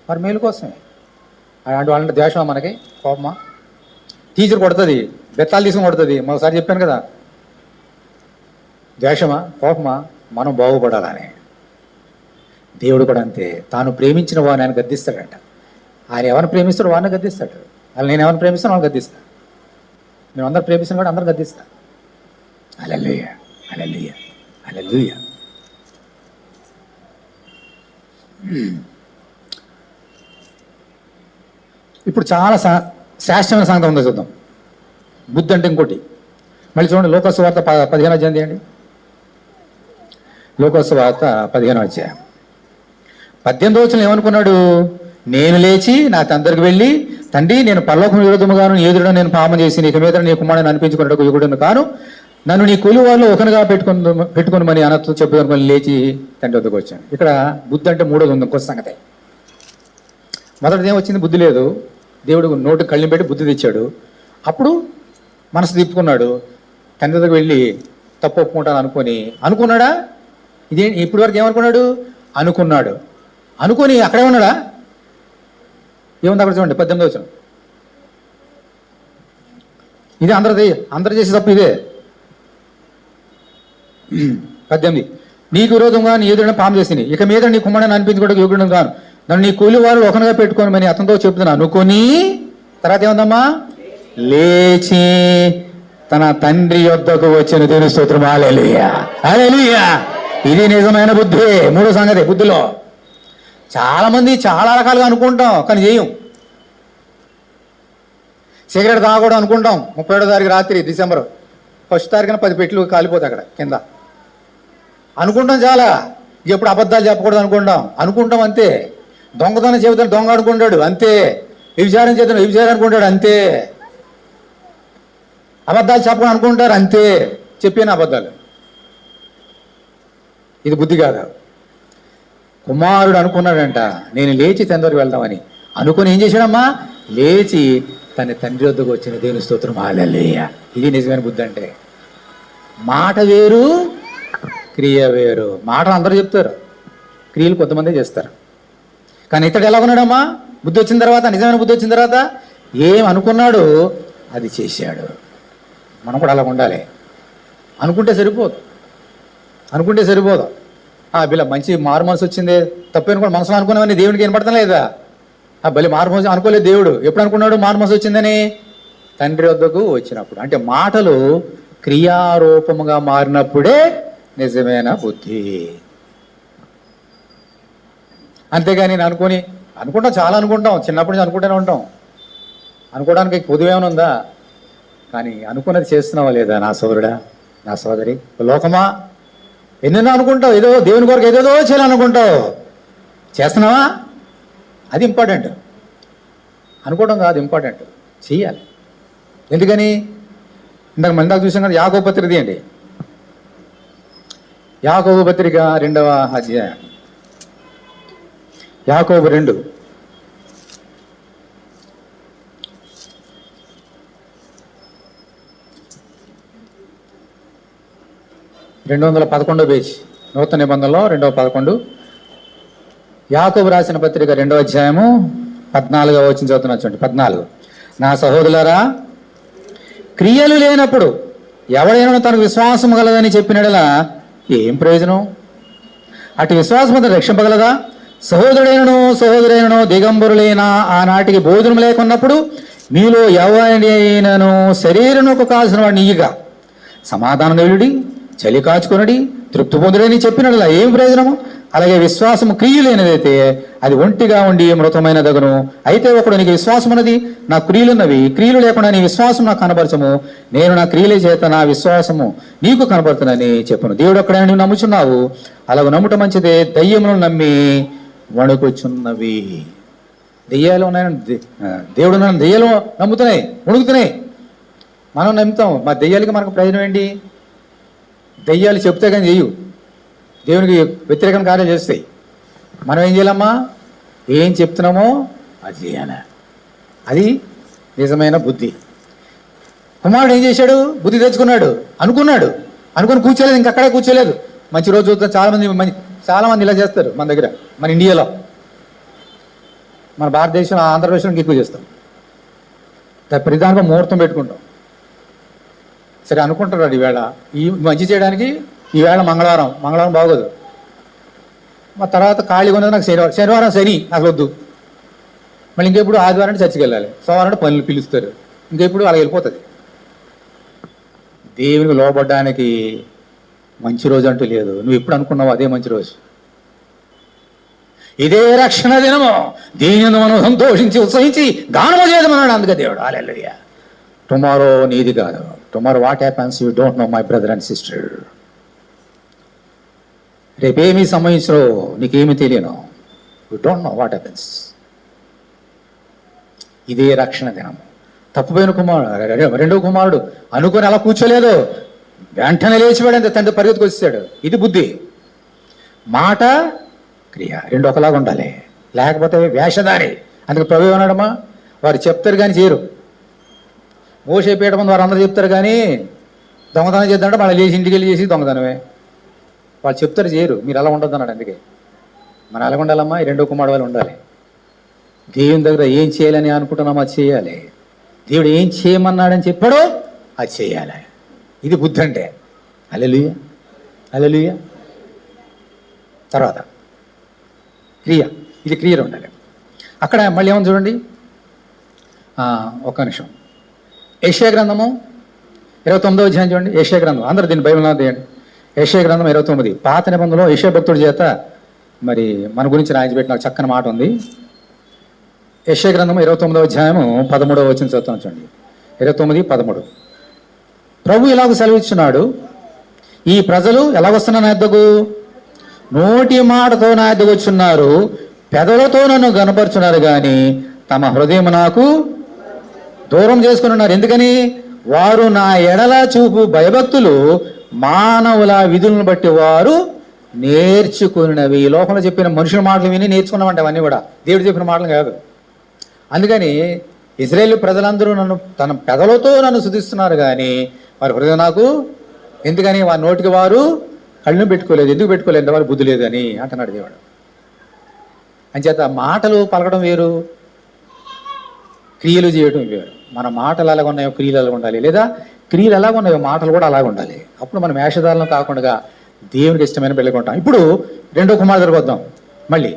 మరి మేలు కోసమే. అలాంటి వాళ్ళంటే ద్వేషమా మనకి? కోపమా? టీచర్ కొడుతుంది, బెత్తాలు తీసుకుని కొడుతుంది. మరోసారి చెప్పాను కదా. ద్వేషమా? కోపమా? మనం బాగుపడాలని. దేవుడు కూడా అంతే. తాను ప్రేమించిన వాడిని ఆయన గద్దిస్తాడంట. ఆయన ఎవరిని ప్రేమిస్తాడో వాడిని గద్దిస్తాడు. అలా నేను ఎవరిని ప్రేమిస్తాను వాళ్ళని గద్దిస్తా. మేము అందరు ప్రేమిస్తాను కూడా అందరు గద్దిస్తా. హల్లెలూయా, హల్లెలూయా, హల్లెలూయా. ఇప్పుడు చాలా శాస్త్రమైన సంగతి ఉందో చూద్దాం. బుద్ధి అంటే ఇంకోటి. మళ్ళీ చూడండి లోకాసు వార్త 15వ అధ్యాయం తీయండి. లోకాసు వార్త 15వ అధ్యాయం 18వ వచనం ఏమనుకున్నాడు? నేను లేచి నా తండ్రికి వెళ్ళి, తండ్రి నేను పరలోకం విరోధముగాను ఎదురుగా నేను పాపం చేసి నీకు మీద నీ కుమారుని అనిపించుకున్నట్టు యుగుడును కాను, నన్ను నీ కూలి వాళ్ళు ఒకరిగా పెట్టుకుని అనతో చెప్పుకొని లేచి తండ్రి వద్దకు వచ్చాను. ఇక్కడ బుద్ధి అంటే మూడోది ఉంది, ఇంకో సంగతి. మొదటిది ఏమొచ్చింది? బుద్ధి లేదు. దేవుడు నోటి కళ్ళని పెట్టి బుద్ధి తెచ్చాడు. అప్పుడు మనసు తిప్పుకున్నాడు. తండ్రి దగ్గరికి వెళ్ళి తప్పు ఒప్పుకుంటాను అనుకున్నాడా? ఇదే ఇప్పటి వరకు ఏమనుకున్నాడు? అనుకున్నాడు. అనుకొని అక్కడే ఉన్నాడా? ఏముంది అక్కడ చూడండి 18వ వచనం. ఇదే అందరూ చేసే తప్పు ఇదే. 18 నీకు విరోధంగా నీ ఎదురైన పాపం చేసింది, ఇక మీద నీ కుమారుని అనిపించుకోవడానికి యోగ్యుడు కాను, నన్ను నీ కూలి వారు ఒకరిగా పెట్టుకోమని అతనితో చెప్తున్నాను అనుకొని, తర్వాత ఏముందమ్మా? లేచి తన తండ్రి యొద్దకు వచ్చిన దేవుని స్తోత్రం. హల్లెలూయా, హల్లెలూయా. ఇది నిజమైన బుద్ధి. మూడో సంగతి బుద్ధిలో. చాలామంది చాలా రకాలుగా అనుకుంటాం, కానీ చేయం. సిగరెట్ తాగకూడదు అనుకుంటాం. 31వ తారీఖు రాత్రి డిసెంబర్ 1వ తారీఖున 10 పెట్లు కాలిపోతాయి అక్కడ కింద. అనుకుంటాం చాలా. ఎప్పుడు అబద్ధాలు చెప్పకూడదు అనుకుంటాం అంతే. దొంగతనం చెబుతాను దొంగ అనుకుంటాడు అంతే. వ్యభిచారం చేద్దాం వ్యభిచారం అనుకుంటాడు అంతే. అబద్ధాలు చెప్పకూడదు అనుకుంటారు అంతే. చెప్పిన అబద్ధాలు. ఇది బుద్ధి కాదు. కుమారుడు అనుకున్నాడంట, నేను లేచి తండ్రి దగ్గరికి వెళ్దామని అనుకుని ఏం చేశాడమ్మా? లేచి తన తండ్రి వద్దకు వచ్చిన దేవుని స్తోత్రం. హల్లెలూయా. ఇది నిజమైన బుద్ధి అంటే. మాట వేరు, క్రియ వేరు. మాటలు అందరూ చెప్తారు, క్రియలు కొంతమంది చేస్తారు. కానీ ఇతడు ఎలా ఉన్నాడమ్మా? బుద్ధి వచ్చిన తర్వాత, నిజమైన బుద్ధి వచ్చిన తర్వాత ఏం అనుకున్నాడు అది చేశాడు. మనం కూడా అలా ఉండాలి. అనుకుంటే సరిపోదు. బిల్ల మంచి మారు మనసు వచ్చిందే, తప్పని కూడా మనసులో అనుకున్నామని దేవునికి వినపడతాం లేదా? బలి మారు మనసు అనుకోలేదు దేవుడు. ఎప్పుడు అనుకున్నాడు మారు మనసు వచ్చిందని? తండ్రి వద్దకు వచ్చినప్పుడు. అంటే మాటలు క్రియారూపముగా మారినప్పుడే నిజమైన బుద్ధి. అంతేగాని నేను అనుకుంటాం, చాలా అనుకుంటాం, చిన్నప్పటి నుంచి అనుకుంటూనే ఉంటాం. అనుకోవడానికి పొదువేమైనా ఉందా? కానీ అనుకున్నది చేస్తున్నావా లేదా నా సోదరుడా, నా సోదరి? లోకమా ఎన్నెన్నో అనుకుంటావు, ఏదో దేవుని కొరకు ఏదేదో చేయాలనుకుంటావు. చేస్తున్నావా? అది ఇంపార్టెంట్. అనుకోవడం కాదు ఇంపార్టెంట్, చెయ్యాలి. ఎందుకని? ఇందాక చూసాం కదా, యాకోబు పత్రిక తీయండి. యాకోబు పత్రిక 2వ అధ్యాయం. యాకోబు 2. 211వ పేజ్, నూతన నిబంధనలో 211. యాకోబు రాసిన పత్రిక 2వ అధ్యాయము 14వ వచనం చదువుతున్నా చూడండి. 14. నా సహోదరులారా, క్రియలు లేనప్పుడు ఎవడైనా తనకు విశ్వాసం గలదని చెప్పినడలా ఏం ప్రయోజనం? అటు విశ్వాసం రక్షింపగలదా? సహోదరుడైనను దిగంబరులైన ఆనాటికి భోజనం లేకున్నప్పుడు మీలో ఎవరైనను శరీరముకు కాల్సిన వాడిని ఇయ్యగా సమాధానం వెలుడి, చలి కాచుకొనడి, తృప్తి పొందుడని చెప్పినట్లా ఏం ప్రయోజనము? అలాగే విశ్వాసము క్రియ లేనిదైతే అది ఒంటిగా ఉండి మృతమైనదగును. అయితే ఒకడు నీకు విశ్వాసం ఉన్నది, నా క్రియలున్నవి, క్రియలు లేకుండా నీ విశ్వాసం నాకు కనబరచము, నేను నా క్రియల చేత నా విశ్వాసము నీకు కనబడుతుందని చెప్పును. దేవుడు ఒక్కడైనా నువ్వు నమ్ముచున్నావు, అలాగ నమ్ముట మంచిదే. దయ్యములను నమ్మి వణుకుచున్నవి. దెయ్యాలు ఉన్నాయని దేవుడు దెయ్యాలు నమ్ముతున్నాయి, వణుకుతున్నాయి. మనం నమ్ముతాం. మా దెయ్యాలకి మనకు ప్రయోజనం ఏంటి? దెయ్యాలు చెప్తే కానీ చెయ్యు, దేవునికి వ్యతిరేకంగా కార్యాలు చేస్తాయి. మనం ఏం చేయాలమ్మా? ఏం చెప్తున్నామో అది చేయాలి. అది నిజమైన బుద్ధి. కుమారుడు ఏం చేశాడు? బుద్ధి తెచ్చుకున్నాడు, అనుకుని కూర్చోలేదు. ఇంకక్కడే కూర్చోలేదు. మంచి రోజు చూస్తాం. చాలామంది ఇలా చేస్తారు మన దగ్గర, మన ఇండియాలో, మన భారతదేశం, ఆంధ్రప్రదేశ్లో ఎక్కువ చేస్తాం. ప్రతిదానికో ముహూర్తం పెట్టుకుంటాం. సరే అనుకుంటున్నాడు, ఈవేళ ఈ మంచి చేయడానికి ఈవేళ మంగళవారం బాగోదు, మా తర్వాత ఖాళీగా ఉన్నది నాకు శనివారం శని అసలు వద్దు, మళ్ళీ ఇంకెప్పుడు ఆదివారం అంటే చర్చికి వెళ్ళాలి, సోమవారం అంటే పనులు పిలుస్తారు, ఇంకెప్పుడు అలా వెళ్ళిపోతుంది. దేవునికి లోపడ్డానికి మంచి రోజు అంటూ లేదు. నువ్వు ఎప్పుడు అనుకున్నావు అదే మంచి రోజు. ఇదే రక్షణ దినము, దీనిని మనం సంతోషించి ఉత్సహించి గానము చేయమన్నాడు అందుకే దేవుడు. హల్లెలూయా. టుమారో నీది కాదు, tomorrow what happens you don't know my brother and sister. రేపేమీ సంభవించరో నీకేమీ తెలియను. You don't know what happens. ఇదే రక్షణ దినము. తప్పుపోయిన కుమారుడు, రెండో కుమారుడు అనుకొని అలా కూర్చోలేదు, వెంటనే లేచిపోయాడు, తండ్రి పరిగెత్తుకు వచ్చాడు. ఇది బుద్ధి. మాట క్రియ రెండు ఒకలాగా ఉండాలి, లేకపోతే వేషధారి. అందుకే ప్రభు ఏమన్నాడమ్మా, వారు చెప్తారు కానీ చేయరు. మోసే పీట ముందు వారు అందరూ చెప్తారు కానీ దొంగతనం చేద్దామంటే మళ్ళీ లేచి ఇంటికి వెళ్ళి చేసి దొంగతనమే. వాళ్ళు చెప్తారు చేయరు. మీరు అలా ఉండొద్దు అన్నాడు. అందుకే మనం ఎలా ఉండాలమ్మా, ఈ రెండో కుమారుడు వాళ్ళు ఉండాలి. దేవుని దగ్గర ఏం చేయాలని అనుకుంటున్నామో అది చేయాలి. దేవుడు ఏం చేయమన్నాడని చెప్పాడో అది చేయాలి. ఇది బుద్ధి అంటే. హల్లెలూయా, హల్లెలూయా. తర్వాత క్రియ, ఇది క్రియలు ఉండాలి. అక్కడ మళ్ళీ ఏమని చూడండి, ఒక్క నిమిషం. యెషయా గ్రంథము 29వ అధ్యాయం చూడండి. యెషయా గ్రంథం, అందరూ దీన్ని బైబిల్లో తీయండి. యెషయా గ్రంథం 29. పాత నిబంధనలో యెషయా భక్తుడి చేత మరి మన గురించి రాయించబెట్టిన చక్కని మాట ఉంది. యెషయా గ్రంథం 29వ అధ్యాయము 13వ వచనం చదువుతాను చూడండి. 29:13. ప్రభు ఇలాగ సెలవిస్తున్నాడు, ఈ ప్రజలు ఎలాగొస్తున్నా నా యొద్దకు, నోటి మాటతో నా యొద్దకు వచ్చున్నారు, పెదలతో నన్ను గనపరుచున్నారు కానీ తమ హృదయం నాకు దూరం చేసుకుని ఉన్నారు. ఎందుకని? వారు నా ఎడల చూపు భయభక్తులు మానవుల విధులను బట్టి వారు నేర్చుకున్నవి. ఈ లోకంలో చెప్పిన మనుషుల మాటలు విని నేర్చుకున్నామంటే అవన్నీ కూడా దేవుడు చెప్పిన మాటలు కాదు. అందుకని ఇశ్రాయేలు ప్రజలందరూ తన పెదలతో నన్ను స్తుతిస్తున్నారు కానీ వారి హృదయం నాకు, ఎందుకని వారి నోటికి వారు కళ్ళను పెట్టుకోలేదు. ఎందుకు పెట్టుకోలేదు? వారు బుద్ధి లేదని అంటున్నాడు దేవుడు. అంచేత మాటలు పలకడం వేరు, క్రియలు చేయడం వేరు. మన మాటలు ఎలాగ ఉన్నాయో క్రియలు ఎలాగ ఉండాలి, లేదా క్రియలు ఎలాగ ఉన్నాయో మాటలు కూడా అలాగ ఉండాలి. అప్పుడు మనం వేషధారణలు కాకుండా దేవునికి ఇష్టమైన బిడ్డగా ఉంటాం. ఇప్పుడు రెండో కుమారుడు దగ్గరకు వద్దాం. మళ్ళీ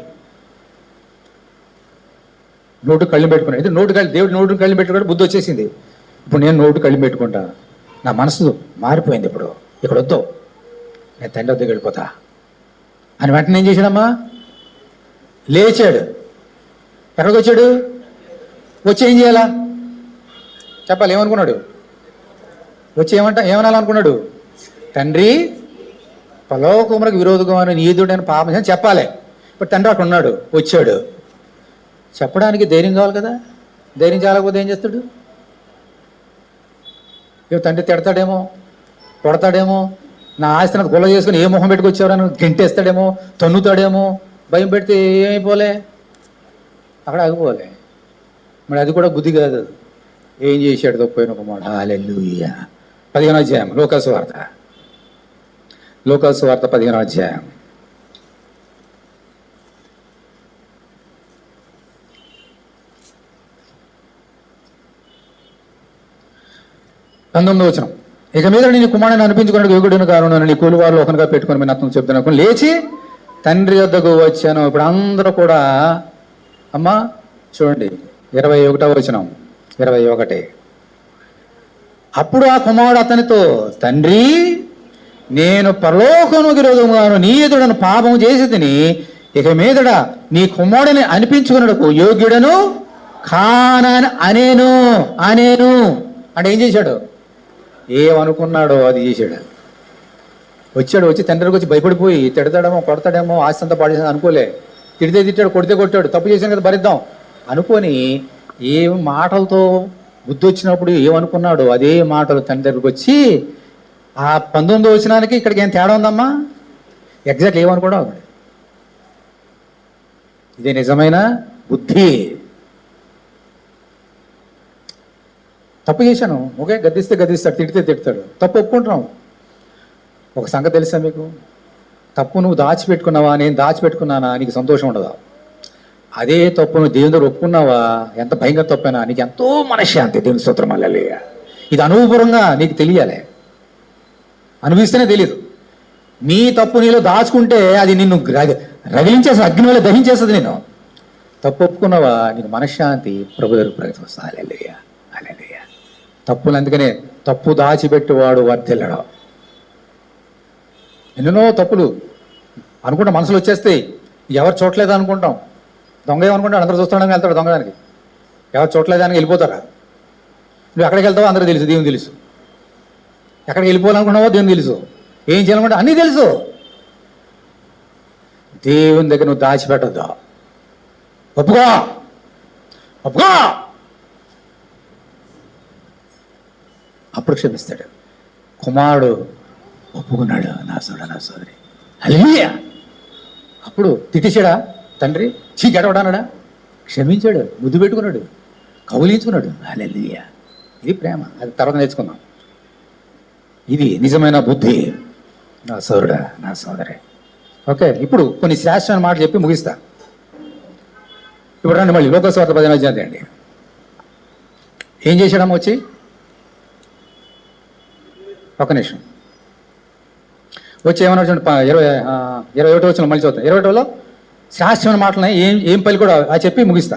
నోటు కళ్ళు పెట్టుకున్నాడు. ఇది నోటు కళ్ళు, దేవుడు నోటు కళ్ళు పెట్టుకుంటే బుద్ధి వచ్చేసింది. ఇప్పుడు నేను నోటు కళ్ళు పెట్టుకుంటా, నా మనసు మారిపోయింది. ఇప్పుడు ఇక్కడ వద్దు, నేను తండ్రి వద్దకు వెళ్ళిపోతా అని వెంటనే ఏం చేశాడమ్మా, లేచాడు. ఎక్కడికి వచ్చాడు? వచ్చి ఏం చేయాలా చెప్పాలి. ఏమనుకున్నాడు? వచ్చి ఏమనాలనుకున్నాడు? తండ్రి పరలోకమునకు విరోధంగా నీతుడైన పాపం అని చెప్పాలి. ఇప్పుడు తండ్రి అక్కడ ఉన్నాడు, వచ్చాడు. చెప్పడానికి ధైర్యం కావాలి కదా. ధైర్యం చాలకపోతే ఏం చేస్తాడు? తండ్రి తిడతాడేమో, కొడతాడేమో, నా ఆస్తిని గొల్ల చేసుకుని ఏ మొహం పెట్టుకొచ్చారని గెంటేస్తాడేమో, తన్నుతాడేమో. భయం పెడితే ఏమైపోలే, అక్కడ ఆగిపోలే. మరి అది కూడా బుద్ధి కాదు. ఏం చేశాడు తప్పోయిన కుమారుడు? హల్లెలూయా. 15వ అధ్యాయం లోకాసు వార్త, లోకాసు వార్త 15వ అధ్యాయం. వచనం. ఇక మీద నీ కుమారుని అనిపించుకున్నాడు యోగుడిని కారణం నీ కూలివారులు ఒకనిగా పెట్టుకుని మీ అతను చెప్తున్నాను. లేచి తండ్రి వద్దకు వచ్చాను. ఇప్పుడు అందరూ కూడా అమ్మా చూడండి 21వ వచనం, 21. అప్పుడు ఆ కుమారుడు అతనితో, తండ్రి నేను పరలోకమునకు విరోధముగాను నీ ఎదుడను పాపం చేసి తిని ఇక మీదట నీ కుమారుడిని అనిపించుకున్నకు యోగ్యుడను కానని అనేను. అంటే ఏం చేశాడు? ఏమనుకున్నాడో అది చేశాడు. వచ్చాడు, వచ్చి తండ్రికి వచ్చి భయపడిపోయి తిడతాడేమో, కొడతాడేమో, ఆస్తి అంతా పాడు చేసాడు అనుకోలే. తిడితే తిట్టాడు, కొడితే కొట్టాడు, తప్పు చేసాను కదా భరిద్దాం అనుకొని ఏ మాటలతో బుద్ధి వచ్చినప్పుడు ఏమనుకున్నాడు అదే మాటలు తండ్రి దగ్గరికి వచ్చి ఆ 19వ వచనానికి ఇక్కడికి ఏం తేడా ఉందమ్మా? ఎగ్జాక్ట్ ఏమనుకోవడం. ఇదే నిజమైన బుద్ధి. తప్పు చేశాను, ఓకే, గద్దిస్తే గద్దిస్తాడు, తిడితే తిడతాడు, తప్పు ఒప్పుకుంటున్నాం. ఒక సంగతి తెలుసా మీకు? తప్పు నువ్వు దాచిపెట్టుకున్నావా, నేను దాచిపెట్టుకున్నానా, నీకు సంతోషం ఉండదా? అదే తప్పు నువ్వు దేవుని దగ్గర ఒప్పుకున్నావా, ఎంత భయంకర తప్పైనా నీకు ఎంతో మనశ్శాంతి. దేవుని స్తోత్రం. హల్లెలూయా. ఇది అనుభవపూర్వంగా నీకు తెలియాలి, అనుభవిస్తేనే తెలియదు. నీ తప్పు నీలో దాచుకుంటే అది నిన్ను రగిలించేస్తుంది, అగ్ని వల్ల దహించేస్తుంది. నేను తప్పు ఒప్పుకున్నావా, నీకు మనశ్శాంతి ప్రభు దగ్గర ప్రగతి వస్తుంది. హల్లెలూయా, హల్లెలూయా. తప్పులు అందుకనే తప్పు దాచిపెట్టువాడు వర్ధిల్లడు. ఎన్నెన్నో తప్పులు అనుకుంటా మనసులో వచ్చేస్తాయి. ఎవరు చూడలేదు అనుకుంటాం. దొంగ ఏమనుకుంటాడు, అందరూ చూస్తాడని వెళ్తాడు దొంగదానికి. ఎవరు చూడలేదానికి వెళ్ళిపోతారా? నువ్వు ఎక్కడికి వెళ్తావో అందరూ తెలుసు, దేవుని తెలుసు. ఎక్కడికి వెళ్ళిపోవాలనుకున్నావో దేవుని తెలుసు, ఏం చేయాలనుకుంటే అన్నీ తెలుసు. దేవుని దగ్గర నువ్వు దాచిపెట్టద్దు. ఒప్పుకో ఒప్పుకో, అప్పుడు క్షమిస్తాడు. కుమారుడు ఒప్పుకున్నాడు, నా సోదరి హల్లెలూయా. అప్పుడు తిట్టించాడా తండ్రి? గడవడానడా? క్షమించాడు, ముద్దు పెట్టుకున్నాడు, కౌలించుకున్నాడు. హల్లెలూయా. ఇది ప్రేమ. అది తర్వాత నేర్చుకుందాం. ఇది నిజమైన బుద్ధి. నా సోదరుడా, నా సోదరి. ఓకే, ఇప్పుడు కొన్ని శాస్త్రమైన మాటలు చెప్పి ముగిస్తా. ఇప్పుడు రండి మళ్ళీ లోకస్వార్త 15వ అధ్యాయం అండి. ఏం చేశాడమ్మ వచ్చి? ఒక నిమిషం వచ్చి ఏమన్నా చూడండి, 21 వచ్చిన మళ్ళీ చూద్దాం. 21లో శాస్త్రమైన మాటలని ఏం పలి కూడా అది చెప్పి ముగిస్తా.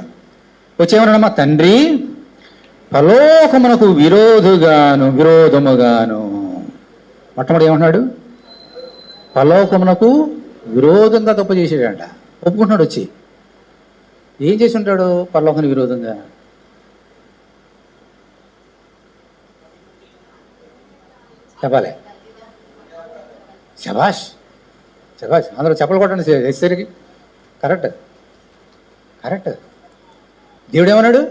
వచ్చి ఏమన్నాడమ్మా? తండ్రి, పరలోకమునకు విరోధముగాను. మొట్టమొదటి ఏమంటున్నాడు? పరలోకమునకు విరోధంగా తప్పు చేసాడంట. ఒప్పుకుంటున్నాడు. వచ్చి ఏం చేసి ఉంటాడు పరలోకానికి విరోధంగా? చెప్పాలి. శబాష్ శబాష్, అందరూ చెప్పలు కొట్టండి ఎస్సరికి. Correct correct. దేవుడు ఏమన్నాడు?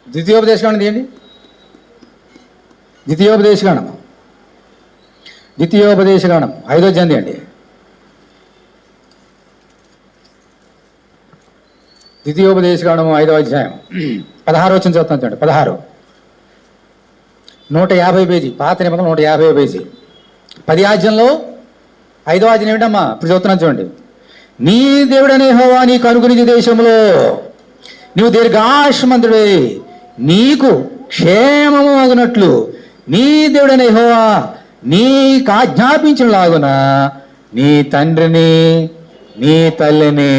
ద్వితీయోపదేశకాండం తీయండి. ద్వితీయోపదేశకాండం 5వ అధ్యాయం తీయండి. ద్వితీయోపదేశకాండం 5వ అధ్యాయం 16 వచ్చిన చదువుతాను చూడండి. 16 150 పేజీ, పాత నిబంధన 150 పేజీ. 10వ అధ్యాయంలో 5వ అధ్యాయం ఏమిటమ్మా? ఇప్పుడు చదువుతున్నాను చూడండి. నీ దేవుడనే యెహోవా నీకు అనుగ్రహించే దేశంలో నీవు దీర్ఘాయుష్మంతుడై నీకు క్షేమము అగునట్లు నీ దేవుడనే యెహోవా నీకు ఆజ్ఞాపించులాగున నీ తండ్రిని నీ తల్లిని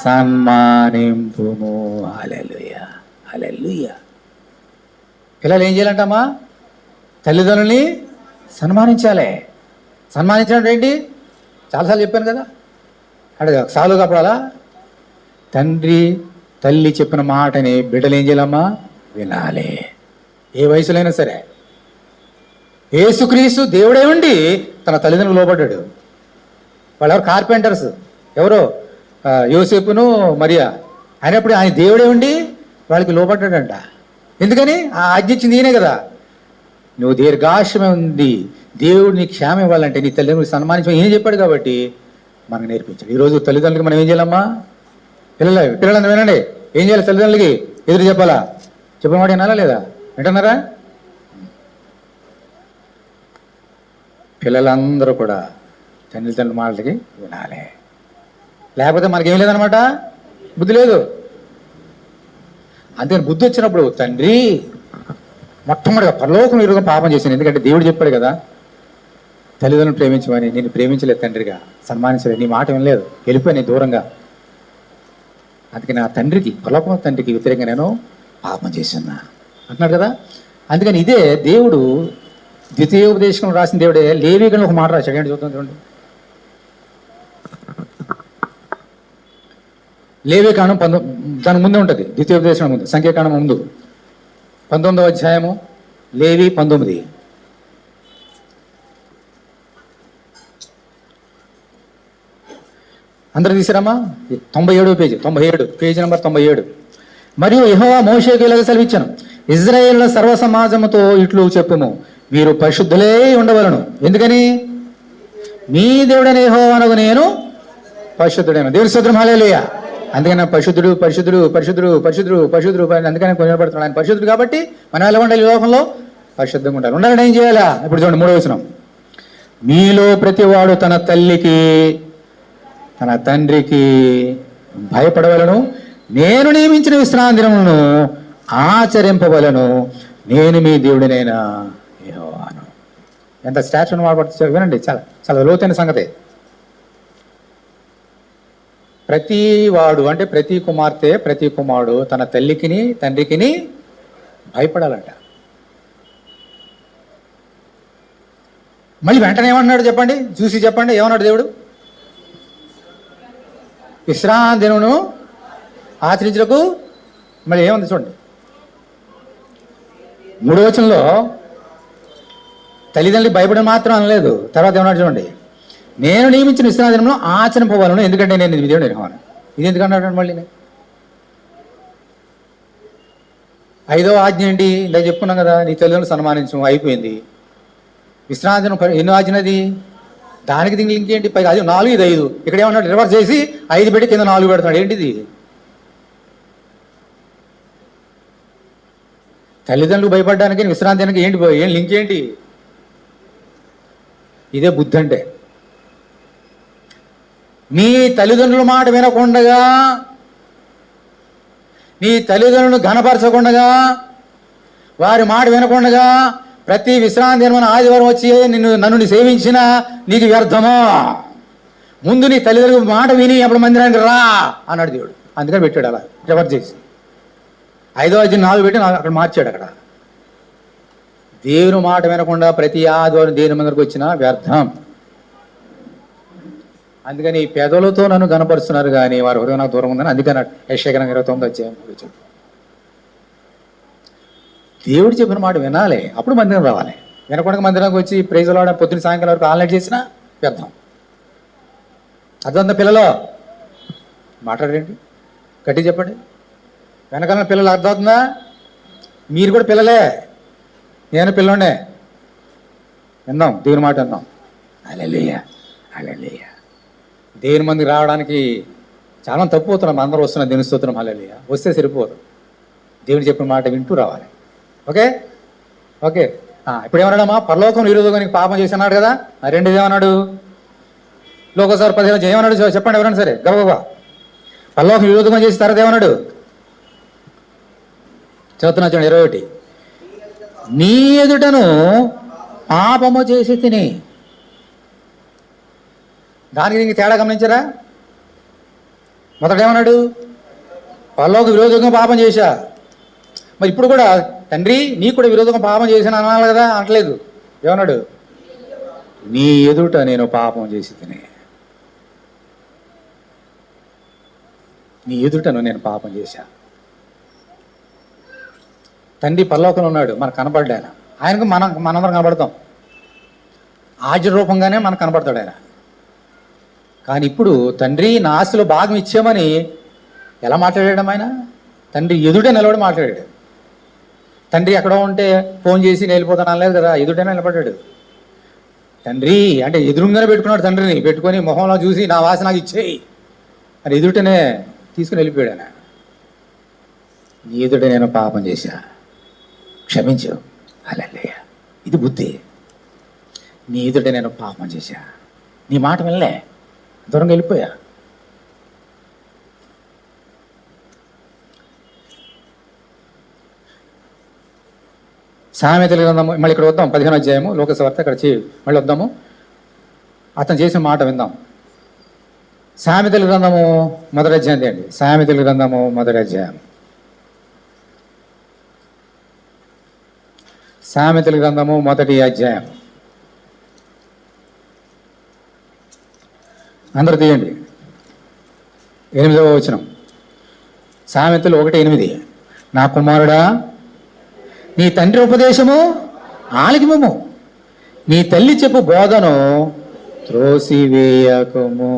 సన్మానింపుము. హల్లెలూయా హల్లెలూయా. పిల్లలు ఏం చేయాలంటమ్మా? తల్లిదండ్రులని సన్మానించాలి. సన్మానించడం ఏంటి? చాలాసార్లు చెప్పాను కదా. అంటే సాలు కప్పడాలా? తండ్రి తల్లి చెప్పిన మాటని బిడ్డలు ఏం చేయాలమ్మా? వినాలి. ఏ వయసులైనా సరే. యేసుక్రీస్తు దేవుడే ఉండి తన తల్లిదండ్రులు లోబడ్డాడు. వాళ్ళెవరు? కార్పెంటర్స్. ఎవరో యోసేపును మరియా. అయినప్పుడు ఆయన దేవుడే ఉండి వాళ్ళకి లోబడ్డాడంట. ఎందుకని? ఆ ఆజ్ఞ ఇచ్చింది ఈయనే కదా. నువ్వు దీర్ఘాయుష్యం ఉంది, దేవుడు నీకు క్షేమం ఇవ్వాలంటే నీ తల్లిదండ్రులు సన్మానించమని ఈయన చెప్పాడు కాబట్టి మనకు నేర్పించాడు. ఈరోజు తల్లిదండ్రులకి మనం ఏం చేయాలమ్మా? పిల్లలందరూ వినండి. ఏం చేయాలి? తల్లిదండ్రులకి ఎదురు చెప్పాలా? చెప్పిన మాట వినాలా లేదా? వింటున్నారా? పిల్లలందరూ కూడా తల్లిదండ్రుల మాటలకి వినాలి. లేకపోతే మనకేం లేదనమాట, బుద్ధి లేదు. అంతే. బుద్ధి వచ్చినప్పుడు తండ్రి మొట్టమొదటిగా పరలోకం విరోధం పాపం చేశాను. ఎందుకంటే దేవుడు చెప్పాడు కదా, తల్లిదండ్రులను ప్రేమించమని. నేను ప్రేమించలేదు తండ్రిగా, సన్మానించలేదు, నీ మాట వినలేదు, వెళ్ళిపోయి నేను దూరంగా. అందుకే నా తండ్రికి, పరలోకం తండ్రికి వ్యతిరేకంగా నేను పాపం చేస్తున్నా అంటున్నాడు కదా. అందుకని ఇదే దేవుడు ద్వితీయోపదేశం రాసిన దేవుడే లేవీయులను ఒక మాట రాశాడు. ఏంటి చూద్దాం చూడండి. లేవీకాండం దాని ముందే ఉంటుంది. ద్వితీయోపదేశం ముందు, సంఖ్యాకాండం ముందు 19వ అధ్యాయము, లేవి 19. అందరూ తీసారమ్మా? 97వ పేజీ, 97 పేజీ నెంబర్ 97. మరియు యెహోవా మోషేకు ఇలాగ సెలవిచ్చాను, ఇశ్రాయేలుల సర్వ సమాజముతో ఇట్లు చెప్పుము, మీరు పరిశుద్ధులే ఉండవలను. ఎందుకని? మీ దేవుడైన యెహోవానగు నేను పరిశుద్ధుడైన. దేవుని స్తోత్రం. హల్లెలూయా. అందుకని పరిశుద్ధుడు పరిశుద్ధుడు పరిశుద్ధుడు పరిశుద్ధుడు పరిశుద్ధుడు అందుకని కొనియాడబడుతున్నాడు. ఆయన పరిశుద్ధుడు కాబట్టి మనం ఎలా ఉండాలి? ఈ లోకంలో పరిశుద్ధంగా ఉండాలి. ఉండాలని ఏం చేయాలా? ఇప్పుడు చూడండి 3వ వచనం. మీలో ప్రతివాడు తన తల్లికి తన తండ్రికి భయపడవలను, నేను నియమించిన విశ్రాంతి దినములను ఆచరింపవలను, నేను మీ దేవుడినైనా యెహోవాను. ఎంత స్టాచ్యూని వాడబడుతుంది వినండి. చాలా చాలా లోతైన సంగతే. ప్రతి వాడు అంటే ప్రతి కుమార్తె, ప్రతి కుమారుడు తన తల్లికిని తండ్రికిని భయపడాలంట. మళ్ళీ వెంటనే ఏమన్నాడు చెప్పండి? చూసి చెప్పండి, ఏమన్నాడు దేవుడు? విశ్రాంతి దినమును ఆచరించుటకు. మళ్ళీ ఏముంది చూడండి. 3వ వచనంలో తల్లిదండ్రులు భయపడడం మాత్రం అనలేదు. తర్వాత ఏమన్నాడు చూడండి, నేను నియమించిన విశ్రాంతి దినమును ఆచరింపవలను, ఎందుకంటే నేను ఇది దేవుడు నిర్మాణం. ఇది ఎందుకన్నాడు మళ్ళీ? 5వ ఆజ్ఞ ఏంటి? ఇలా చెప్పుకున్నాం కదా, నీ తల్లిదండ్రులు సన్మానించు, అయిపోయింది. విశ్రాంతి దినం ఎన్నో ఆజ్ఞది? దానికి దీనికి ఇంకేంటి? పైగా అది 4 ఇది 5. ఇక్కడ ఏమన్నాడు? రివర్స్ చేసి 5 పెట్టి కింద 4 పెడతాడు. ఏంటిది? తల్లిదండ్రులు భయపడడానికి విశ్రాంతికి ఏంటి ఏం లింక్ ఏంటి? ఇదే బుద్ధి అంటే. నీ తల్లిదండ్రుల మాట వినకుండగా, నీ తల్లిదండ్రులను ఘనపరచకుండగా, వారి మాట వినకుండగా ప్రతి విశ్రాంతి దినమున ఆదివారం వచ్చి నన్ను సేవించినా నీకు వ్యర్థమా. ముందు నీ తల్లిదండ్రుల మాట విని అప్పుడు మందిరానికి రా అన్నాడు దేవుడు. అందుకని పెట్టాడు అలా రివర్స్ చేసి. 5వ అధ్యాయం 4 పెట్టి అక్కడ మార్చాడు. అక్కడ దేవుని మాట వినకుండా ప్రతి ఆదివారం దేవుని మందిరికి వచ్చినా వ్యర్థం. అందుకని పెదవులతో నన్ను గనపరుస్తున్నారు కానీ వారి హృదయం నాకు దూరం ఉందని. అందుకని యెషయా 29 అధ్యాయం దేవుడు చెప్పిన మాట వినాలి, అప్పుడు మందిరం రావాలి. వినకుండా మందిరానికి వచ్చి ప్రైజులు ఆడ పొద్దున్న సాయంకాలం వరకు ఆన్లైన్ చేసినా వ్యర్థం. అదంతా పిల్లలు మాట్లాడండి, గట్టి చెప్పండి. వెనకాల పిల్లలు అర్థమవుతుందా? మీరు కూడా పిల్లలే, నేను పిల్లోనే. విందాం, దేవుని మాట విందాం. హల్లెలూయా, హల్లెలూయా. దేవుని మందికి రావడానికి చాలా తప్పు అవుతున్నాం. అందరూ వస్తున్నాం, దేవుని స్తోత్రం, హల్లెలూయా. వస్తే సరిపోదు, దేవుడు చెప్పిన మాట వింటూ రావాలి. Okay okay. ఇప్పుడు ఏమన్నాడమ్మా? పరలోకం విరోధంగా పాపం చేసి అన్నాడు కదా. 2 ఏమన్నాడు? లోకోసారి 15 ఏమన్నాడు చెప్పండి ఎవరైనా సరే గబగబా. పరలోకం విరోధంగా చేసి తర్వాత ఏమన్నాడు చదువుతున్నా చూడండి. 21 నీ ఎదుటను పాపము చేసి తిని. దానికి దీనికి తేడా గమనించారా? మొదట ఏమన్నాడు? పరలోక విరోధంగా పాపం చేశా. మరి ఇప్పుడు కూడా తండ్రి నీకు కూడా విరోధంగా పాపం చేశాను అనాలి కదా, అనట్లేదు. ఏమన్నాడు? నీ ఎదుట నేను పాపం చేసి తిని. నీ ఎదుటను నేను పాపం చేశా. తండ్రి పరలోకంలో ఉన్నాడు, మనకు కనపడ్డా ఆయన. ఆయనకు మనందరం కనపడతాం, ఆజ్ఞ రూపంగానే మనకు కనపడతాడు ఆయన. కానీ ఇప్పుడు తండ్రి నా ఆస్తిలో భాగం ఇచ్చామని ఎలా మాట్లాడాడు ఆయన? తండ్రి ఎదుటే నిలబడి మాట్లాడాడు. తండ్రి ఎక్కడో ఉంటే ఫోన్ చేసి వెళ్ళిపోతాను అనలేదు కదా, ఎదుటే నిలబడ్డాడు. తండ్రి అంటే ఎదురుగానే పెట్టుకున్నాడు. తండ్రిని పెట్టుకొని మొహంలో చూసి నా వాసన నాకు ఇచ్చేయి అని ఎదుటనే తీసుకుని వెళ్ళిపోయాడు ఆయన. నీ ఎదుట నేను పాపం చేశా, క్షమించు. హల్లెలూయా. ఇది బుద్ధి. నీ ఎదుట నేను పాపం చేశా, నీ మాట వినలే, దూరంగా వెళ్ళిపోయా. సామెతల గ్రంథము మళ్ళీ ఇక్కడ వద్దాం. 15వ అధ్యాయము లోకసువార్త. ఇక్కడ మళ్ళీ వద్దాము, అతను చేసిన మాట విందాం. సామెతల గ్రంథము 1వ అధ్యాయం అండి. సామెతల గ్రంథము 1వ అధ్యాయం. సామెతల గ్రంథము 1వ అధ్యాయం. అందరూ తీయండి. 8వ వచనం. సామెతలు 1:8. నా కుమారుడా, నీ తండ్రి ఉపదేశము ఆలకింపుము, నీ తల్లి చెప్పు బోధను త్రోసివేయకము.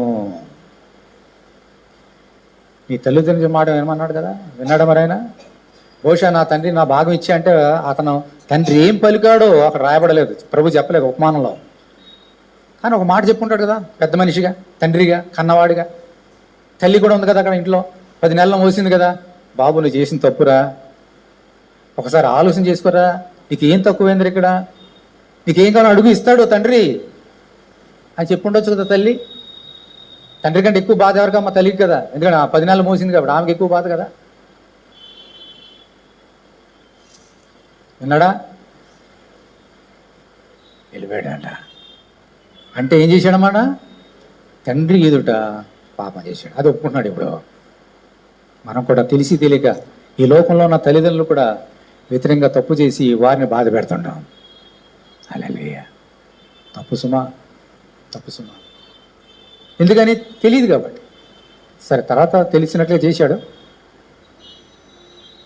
నీ తల్లిదండ్రుల మాట ఏమన్నాడు కదా, విన్నాడు మరి ఆయన. బహుశా నా తండ్రి నా భాగం ఇచ్చా అంటే అతను తండ్రి ఏం పలికాడో అక్కడ రాయబడలేదు, ప్రభు చెప్పలేదు ఉపమానంలో. కానీ ఒక మాట చెప్పుకుంటాడు కదా, పెద్ద మనిషిగా, తండ్రిగా, కన్నవాడిగా. తల్లి కూడా ఉంది కదా అక్కడ ఇంట్లో, 10 నెలలు మోసింది కదా. బాబు నువ్వు చేసిన తప్పురా, ఒకసారి ఆలోచన చేసుకోరా, నీకేం తక్కువైంది ఇక్కడ, నీకేం కావాలో అడుగు, ఇస్తాడు తండ్రి అని చెప్పుండొచ్చు కదా తల్లి. తండ్రి కంటే ఎక్కువ బాధ ఎవరికమ్మా? తల్లికి కదా. ఎందుకంటే 10 నెలలు మోసింది కాబట్టి ఆమెకి ఎక్కువ బాధ కదా. విన్నాడా? వెళ్ళిపోయాడంట. అంటే ఏం చేశాడన్నమాట? తండ్రి ఎదుట పాపం చేశాడు. అది ఒప్పుకుంటున్నాడు. ఇప్పుడు మనం కూడా తెలిసి తెలియక ఈ లోకంలో ఉన్న తల్లిదండ్రులు కూడా వ్యతిరేకంగా తప్పు చేసి వారిని బాధ పెడుతుంటాం. హల్లెలూయా. తప్పు సుమా, తప్పు సుమా. ఎందుకని తెలియదు కాబట్టి. సరే, తర్వాత తెలిసినట్లే చేశాడు.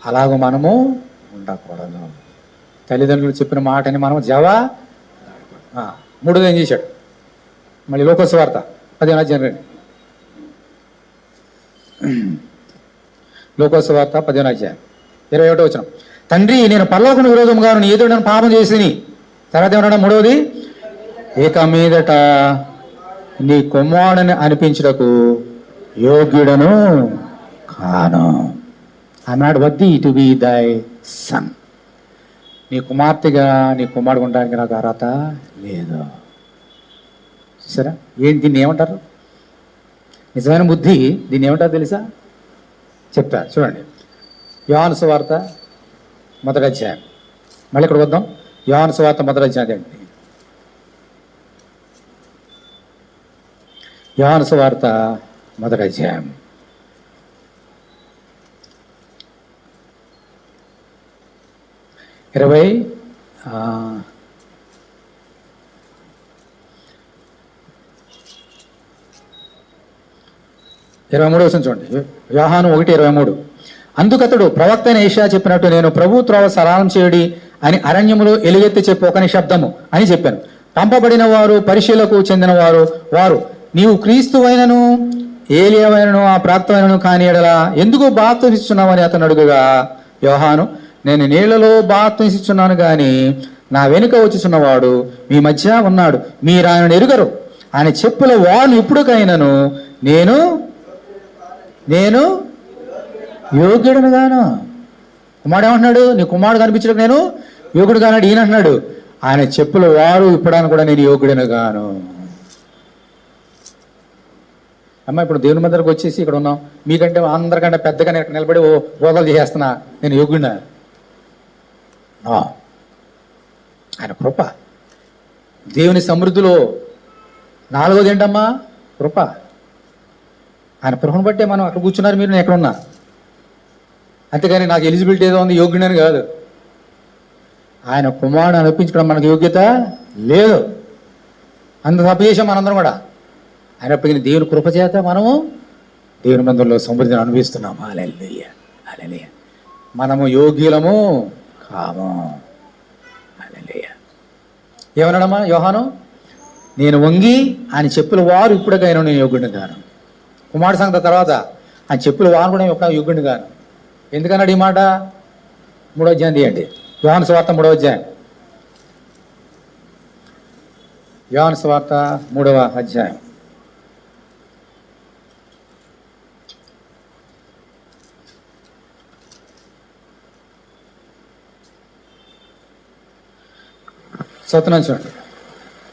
అలాగ మనము ఉండకూడదు. తల్లిదండ్రులు చెప్పిన మాటని మనం మూడోది ఏం చేశాడు? మళ్ళీ లోకస్వార్త 15వ అధ్యాయం. లోకస్వార్త 15వ అధ్యాయం 21వ వచనం. తండ్రి, నేను పరలోకమునకు విరోధముగాను నీ ఎదుట పాపం చేసిని. తర్వాత ఏమన్నాడు? మూడవది, ఇక మీదట నీ కుమారుని అనిపించుటకు యోగ్యుడను కాను. I not worthy to be thy son. నీ కుమార్తెగా నీ కుమారుడు ఉండడానికి నాకు అర్హత లేదు. చూసారా? ఏంటి దీన్ని ఏమంటారు? నిజమైన బుద్ధి దీన్ని ఏమంటారు తెలుసా? చెప్తా చూడండి. యోహాను సువార్త 1వ అధ్యాయం. మళ్ళీ ఇక్కడ వద్దాం. యోహాను సువార్త 1వ అధ్యాయం అండి. యోహాను సువార్త 1వ అధ్యాయం 23వ వచనం చూడండి. యోహాను 1:23. అందుకతడు, ప్రవక్త అయిన యెషయా చెప్పినట్టు, నేను ప్రభు త్రోవ సరళం చేయుడి అని అరణ్యములో ఎలుగెత్తి చెప్పు ఒకని శబ్దము అని చెప్పాను. పంపబడిన వారు పరిశీలకు చెందిన వారు నీవు క్రీస్తువైనను ఏలియావైనను ఆ ప్రాప్తమైనను కాని ఎడలా ఎందుకు బాప్తిస్తున్నావని అతను అడుగుగా, యోహాను, నేను నీళ్లలో బాప్తిస్తున్నాను కానీ నా వెనుక వచ్చుచున్నవాడు మీ మధ్య ఉన్నాడు, మీరు ఆయనను ఎరుగరు. ఆయన చెప్పుల వారు ఇప్పుడుకైనను నేను యోగ్యుడను గాను. కుమారుడు ఏమంటున్నాడు? నీ కుమారుడు కనిపించడం నేను యోగుడు కానాడు. ఈయన అంటున్నాడు, ఆయన చెప్పుల వారు ఇప్పడానికి కూడా నేను యోగ్యుడను గాను. అమ్మ, ఇప్పుడు దేవుని మందిరకు వచ్చేసి ఇక్కడ ఉన్నాం, మీకంటే అందరికంటే పెద్దగా నేను నిలబడి బోధలు చేసేస్తున్నా, నేను యోగ్యుడినా? ఆయన కృప. దేవుని సమృద్ధిలో 4వది ఏంటమ్మా? కృప. ఆయన కృపను బట్టే మనం అక్కడ కూర్చున్నారు, మీరు నేను ఎక్కడ ఉన్నా. అంతేగాని నాకు ఎలిజిబిలిటీ ఏదో ఉంది, యోగ్యుడని కాదు. ఆయన కుమారుడు అనిపించుకోవడం మనకు యోగ్యత లేదు. అంత తప్పు చేసాం మనందరం కూడా. అయినప్పటికీ దేవుని కృప చేత మనము దేవుని మందిరంలో సమృద్ధిని అనుభవిస్తున్నాము. హల్లెలూయా, హల్లెలూయా. మనము యోగ్యులము కాము. హల్లెలూయా. ఏమన్నాడమ్మా యోహాను? నేను వంగి ఆయన చెప్పుల వారు ఇప్పుడుకైనా నేను యోగ్యుడిని గాను. కుమారుడు సంగతి తర్వాత ఆయన చెప్పుల వారు కూడా ఒక యోగ్యుడిని గాను. ఎందుకన్నాడు ఈ మాట? 3వ అధ్యాయం తీయండి. యోహాను సువార్త 3వ అధ్యాయం. యోహాను సువార్త 3వ అధ్యాయం. చూడండి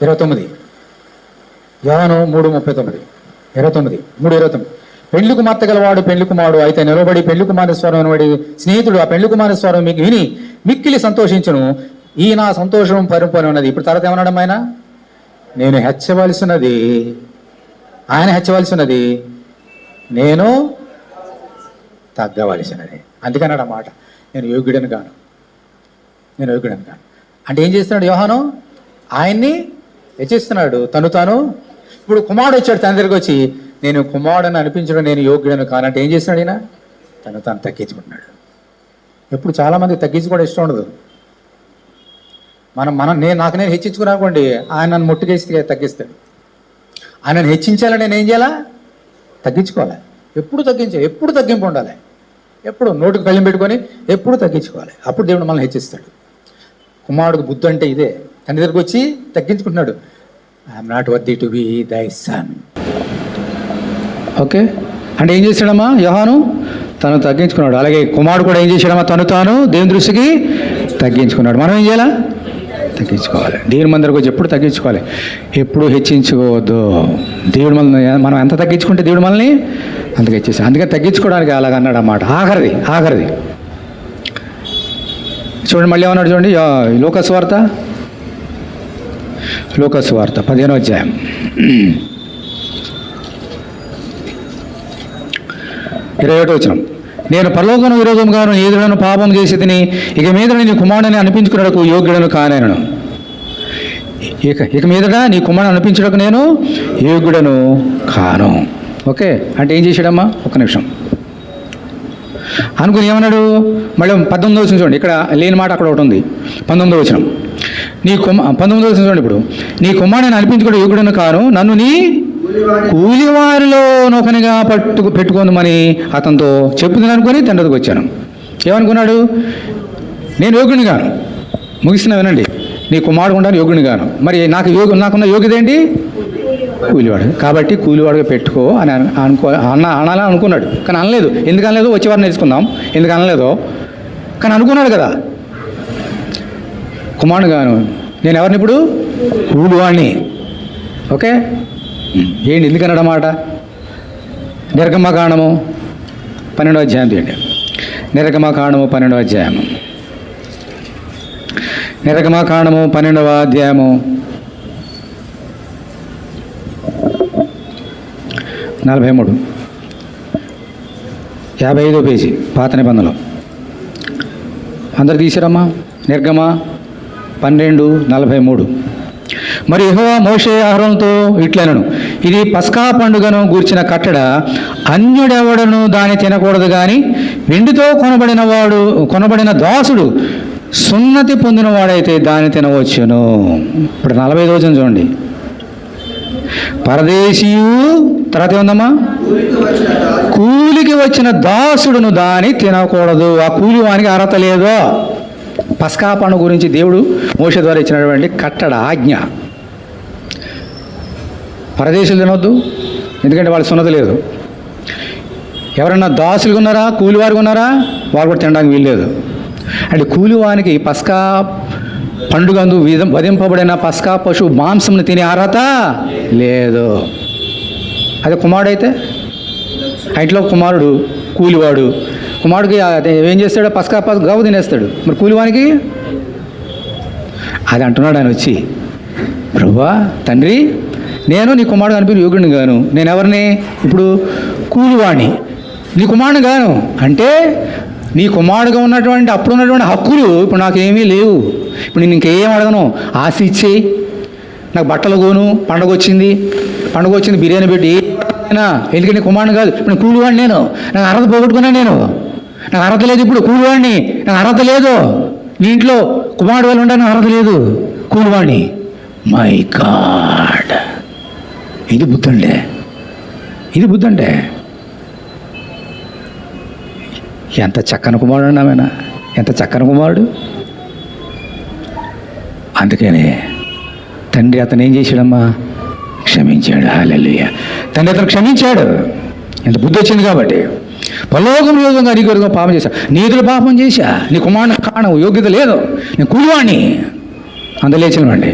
29. యోహాను 3:39. 3:29. పెళ్లి కుమార్తె గలవాడు పెళ్లి కుమారుడు అయితే నిలబడి పెళ్లి కుమారి స్వరం వినబడి స్నేహితుడు ఆ పెళ్లి కుమారి స్వరం మీకు విని మిక్కిలి సంతోషించును. ఈ నా సంతోషం పరిపూర్ణ ఉన్నది. ఇప్పుడు తర్వాత ఏమన్నాడు? ఆయన నేను హెచ్చవలసినది, ఆయన హెచ్చవలసినది, నేను తగ్గవలసినది. అందుకన్నాడు అన్నమాట, నేను యోగ్యుడని గాను. అంటే ఏం చేస్తున్నాడు యోహాను? ఆయన్ని హెచ్చిస్తున్నాడు. తాను ఇప్పుడు కుమారుడు వచ్చాడు తన దగ్గరికి వచ్చి, నేను కుమారుడని అనిపించడం నేను యోగ్యుడను కానంటే ఏం చేస్తున్నాడు ఈయన? తాను తగ్గించుకుంటున్నాడు. ఎప్పుడు చాలామంది తగ్గించుకోవడం ఇష్టం ఉండదు. నాకు నేను హెచ్చించుకున్నానుకోండి, ఆయన నన్ను ముట్టుకేసి తగ్గిస్తాడు. ఆయనను హెచ్చించాలని నేను ఏం చేయాలా? తగ్గించుకోవాలి. ఎప్పుడు తగ్గింపు ఉండాలి. ఎప్పుడు నోటికి కళ్ళం పెట్టుకొని ఎప్పుడు తగ్గించుకోవాలి. అప్పుడు దేవుడు మనల్ని హెచ్చిస్తాడు. కుమారుడికి బుద్ధి అంటే ఇదే. తన దగ్గరికి వచ్చి తగ్గించుకుంటున్నాడు. I'm not worthy to be thy son. Okay, అంటే ఏం చేశాడమ్మా యోహాను? తను తగ్గించుకున్నాడు. అలాగే కుమారుడు కూడా ఏం చేశాడమ్మా? తాను దేవుని దృష్టికి తగ్గించుకున్నాడు. మనం ఏం చేయాలా? తగ్గించుకోవాలి. దేవుని మందిరకు వచ్చి ఎప్పుడు తగ్గించుకోవాలి, ఎప్పుడు హెచ్చించుకోవద్దు. దేవుడు మనం ఎంత తగ్గించుకుంటే దేవుడు మనల్ని అంతగా ఇచ్చేసాం. అందుకని తగ్గించుకోవడానికి అలాగ అన్నాడు అన్నమాట. ఆఖరిది చూడండి, మళ్ళీ ఏమన్నాడు చూడండి. లోకస్వార్త 15వ అధ్యాయం. వచనం. నేను పరలోకమునకు విరోధముగాను ఎదుడను పాపం చేసి తిని ఇక మీదట నీ కుమారుడిని అనిపించుకున్నకు యోగ్యుడను కానేను. ఇక మీదట నీ కుమారుని అనిపించుటకు నేను యోగ్యుడను కాను. ఓకే, అంటే ఏం చేశాడమ్మా? ఒక్క నిమిషం. అనుకుని ఏమన్నాడు? మళ్ళీ 19వ వచనం చూడండి, ఇక్కడ లేని మాట అక్కడ ఒకటి ఉంది. 19వ వచనం, 19వ వచనం చూడండి. ఇప్పుడు నీ కుమారుని అనిపించుకుని యోగుడను కాను, నన్ను నీ కూలివారిలో నొకనిగా పెట్టుకుందామని అతనితో చెప్పుదని అనుకుని తండ్రి దగ్గరికి వచ్చాను. ఏమనుకున్నాడు? నేను యోగుని గాను, ముగిస్తున్నా వినండి, నీ కుమారుడు ఉండాలి యోగుని గాను. మరి నాకున్న యోగ్యత ఏంటి? కూలివాడు. కాబట్టి కూలివాడుగా పెట్టుకో అని అనాలని అనుకున్నాడు, కానీ అనలేదు. ఎందుకు అనలేదు? వచ్చేవారు నేర్చుకుందాం ఎందుకు అనలేదో. కానీ అనుకున్నాడు కదా, కుమారుడు గాను నేను ఎవరిని ఇప్పుడు? కూలివాడిని. ఓకే, ఏంటి ఎందుకు అన్నాడు మాట? నిర్గమకాండము 12వ అధ్యాయం తీయండి. నిర్గమకాండము 12వ అధ్యాయము. నిర్గమకాండము 12వ అధ్యాయము 43, 55వ పేజీ పాత నిబంధనలు. అందరు తీసిరమ్మా. నిర్గమ 12:43. మరి యెహోవా మోషే అహరోనుతో ఇట్లనెను, ఇది పస్కా పండుగను గూర్చిన కట్టడ, అన్యుడెవడను దాన్ని తినకూడదు, కానీ వెండితో కొనబడిన దాసుడు సున్నతి పొందినవాడైతే దాన్ని తినవచ్చును. ఇప్పుడు 45వ వచనం చూడండి. పరదేశీయు, తర్వాత ఏముందమ్మా? కూలికి వచ్చిన దాసుడును దాన్ని తినకూడదు. ఆ కూలి వానికి అర్హత లేదో. పస్కా పండుగ గురించి దేవుడు మోషే ద్వారా ఇచ్చినటువంటి కట్టడ, ఆజ్ఞ. పరదేశులు తినవద్దు, ఎందుకంటే వాళ్ళు సున్నతి లేదు. ఎవరన్నా దాసులుగా ఉన్నారా, కూలివారుగా ఉన్నారా, వాళ్ళు కూడా తినడానికి వీల్లేదు. అంటే కూలివానికి పస్కా పండుగందు వధింపబడిన పస్కా పశువు మాంసంను తినే అర్హత లేదు. అదే కుమారుడైతే, ఇంట్లో కుమారుడు కూలివాడు, కుమారుడికి ఏం చేస్తాడు? పస్కా గవ్వ తినేస్తాడు. మరి కూలివానికి అది అంటున్నాడు ఆయన వచ్చి, ప్రభువా తండ్రి, నేను నీ కుమారుడు అనిపించిన యోగుడిని గాను, నేను ఎవరిని? ఇప్పుడు కూలివాణి, నీ కుమారుని గాను. అంటే నీ కుమారుడుగా ఉన్నటువంటి అప్పుడు ఉన్నటువంటి హక్కులు ఇప్పుడు నాకేమీ లేవు. ఇప్పుడు నేను ఇంకేం అడగను, ఆశ ఇచ్చేయి, నాకు బట్టలు కొను, పండగ వచ్చింది బిర్యానీ పెట్టి, ఎందుకంటే నీ కుమారుని కాదు, ఇప్పుడు నేను కూలివాడిని, నాకు అర్హత పోగొట్టుకున్నాను, నాకు అర్హత లేదు. ఇప్పుడు కూలివాడిని, నాకు అర్హత లేదు. నీ ఇంట్లో కుమారుడు వాళ్ళు ఉండడానికి అర్హత లేదు, కూలివాడిని. మై గాడ్, ఇది బుద్ధి అంటే ఎంత చక్కని కుమారుడు అన్నామైనా, ఎంత చక్కని కుమారుడు. అందుకనే తండ్రి అతను ఏం చేశాడమ్మా? క్షమించాడు. హల్లెలూయా. తండ్రి అతను క్షమించాడు, ఎంత బుద్ధి వచ్చింది కాబట్టి. పరలోకం యోగంగా నీ కొరకు పాపం చేశా, నీ ఎదురు పాపం చేశా, నీ కుమారుని కాను, యోగ్యత లేదు, నేను కూలివాణ్ణి. అందలేచినవండి.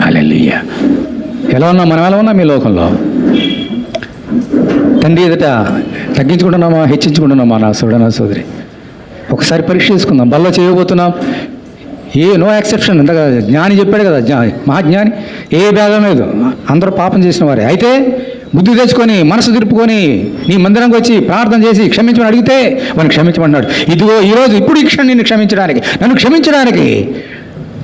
హల్లెలూయా. ఎలా ఉన్నాం మనం? ఎలా ఉన్నాం ఈ లోకంలో? తండ్రి ఎదుట తగ్గించుకుంటున్నామా, హెచ్చించుకుంటున్నామా? నా సోదరి, ఒకసారి పరీక్ష చేసుకుందాం. బల్లో చేయబోతున్నాం, నో ఎక్సెప్షన్. ఇంతగా జ్ఞాని చెప్పాడు కదా, మహాజ్ఞాని, ఏ భేదం లేదు, అందరూ పాపం చేసిన వారే. అయితే బుద్ధి తెచ్చుకొని, మనసు తిరుపుకొని, నీ మందిరంకి వచ్చి ప్రార్థన చేసి క్షమించమని అడిగితే వాడిని క్షమించమన్నాడు. ఇదిగో ఈరోజు ఇప్పుడు ఈ క్షణం నిన్ను క్షమించడానికి, నన్ను క్షమించడానికి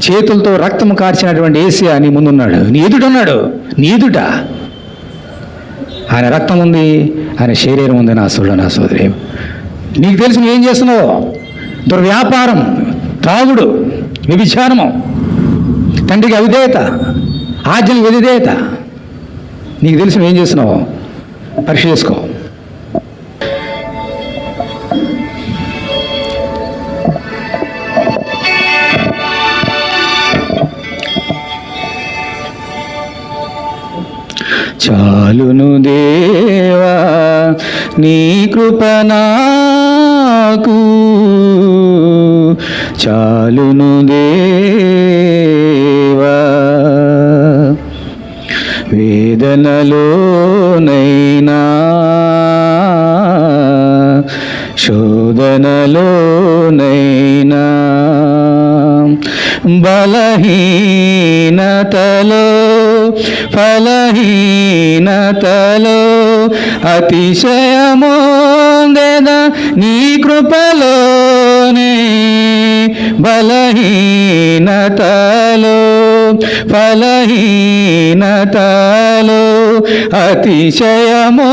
చేతులతో రక్తం కార్చినటువంటి యేసయ్య నీ ముందున్నాడు, నీ ఎదుట. ఆయన రక్తం ఉంది, ఆయన శరీరం ఉంది. నా సోదరి, నీకు తెలిసి నువ్వేం చేస్తున్నావు? దుర్వ్యాపారం, త్రాగుడు, వ్యభిచారము, తండ్రికి అవిధేయత, ఆజ్ఞలకు విధేయత, నీకు తెలిసి నువ్వేం చేస్తున్నావు? పరీక్ష చేసుకో. చాలును దేవా నీ కృప నాకు, చాలును దేవా వేదనలోనైనా శోధనలోనైనా బలహీనతలో ఫలహీనతలో అతిశయమోందెద నీ కృపలోనే, బలహీనతలో ఫలహీనతలో అతిశయమోందెద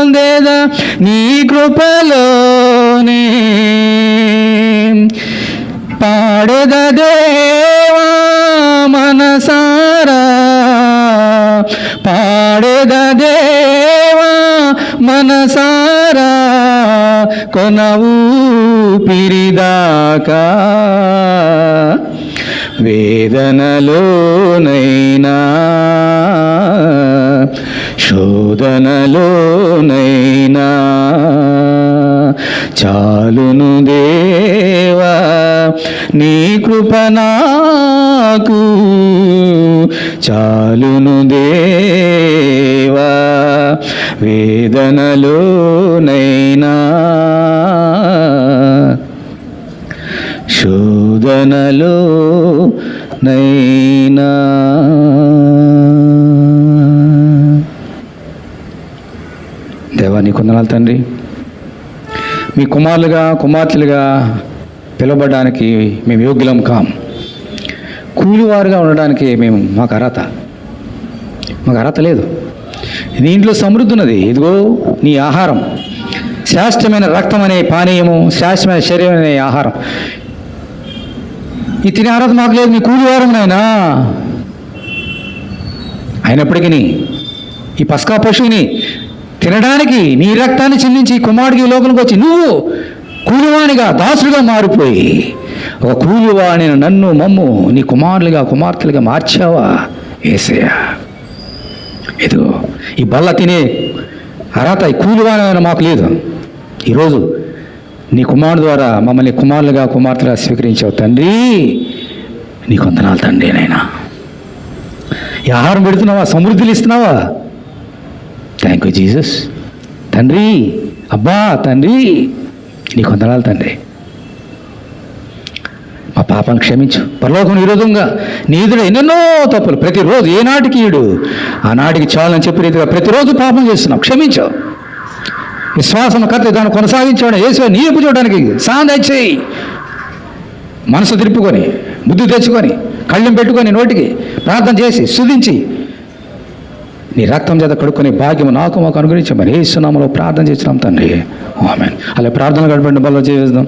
పొందేద నీ కృపలోనే పాడెద దేవా మనసారా పాడెద దేవా మనసారా కొనవు పిరిదాకా వేదనలోనైనా శోధనలోనైనా చాలును దేవా నీ కృప నాకు చాలును దేవా వేదనలోనైనా శోధనలో నైనా. దేవా నీ కొందనాలు తండ్రి, మీ కుమారులుగా కుమార్తెలుగా పిలువబడడానికి మేము యోగ్యులం కాం. కూలివారుగా ఉండడానికి మాకు అర్హత లేదు. నీ ఇంట్లో సమృద్ధి ఉన్నది. ఇదిగో నీ ఆహారం, శ్రేష్టమైన రక్తం అనే పానీయము, శ్రేష్టమైన శరీరం అనే ఆహారం, ఈ తినే అర్హత మాకు లేదు. నీ కూలివారం నాయనా. అయినప్పటికీ ఈ పస్కా పశువుని తినడానికి నీ రక్తాన్ని చిందించి కుమారుడికి లోపలికి వచ్చి నువ్వు కూలివాణిగా దాసుడిగా మారిపోయి ఒక కూలివాణి నన్ను మమ్ము నీ కుమారులుగా కుమార్తెలుగా మార్చావా యేసయ్యా. ఇదిగో ఈ బల్ల తినే అర్హత ఈ కూలివాణి మాకు లేదు. ఈరోజు నీ కుమారుడు ద్వారా మమ్మల్ని కుమారులుగా కుమార్తెలుగా స్వీకరించావు తండ్రి. నీ వందనాలు తండ్రి. నైనా ఈ ఆహారం పెడుతున్నావా, సమృద్ధిలు ఇస్తున్నావా? Thank you Jesus. తండ్రి, అబ్బా తండ్రి, నీ వందనాలు తండ్రి. మా పాపను క్షమించు. పరలోకం విరోధంగా నీ ఎదురు ఎన్నెన్నో తప్పులు, ప్రతిరోజు ఏనాటికి ఈడు ఆనాటికి చాలని చెప్పి రీతిగా ప్రతిరోజు పాపం చేస్తున్నాం. క్షమించు. విశ్వాసం కర్త దాన్ని కొనసాగించడం యేసు నీ వైపు చూడడానికి సాయం దయచేయి. మనసు తిరుపుకొని, బుద్ధి తెచ్చుకొని, కళ్ళెం పెట్టుకొని నోటికి ప్రార్థన చేసి స్తుతించి నీ రక్తం చేత కడుక్కొని భాగ్యము నాకు మాకు అనుగ్రహించమని యేసు నామములో ప్రార్థన చేస్తున్నాం తండ్రి. ఆమేన్. అలా ప్రార్థన గడపండి. బల్ల చేద్దాం.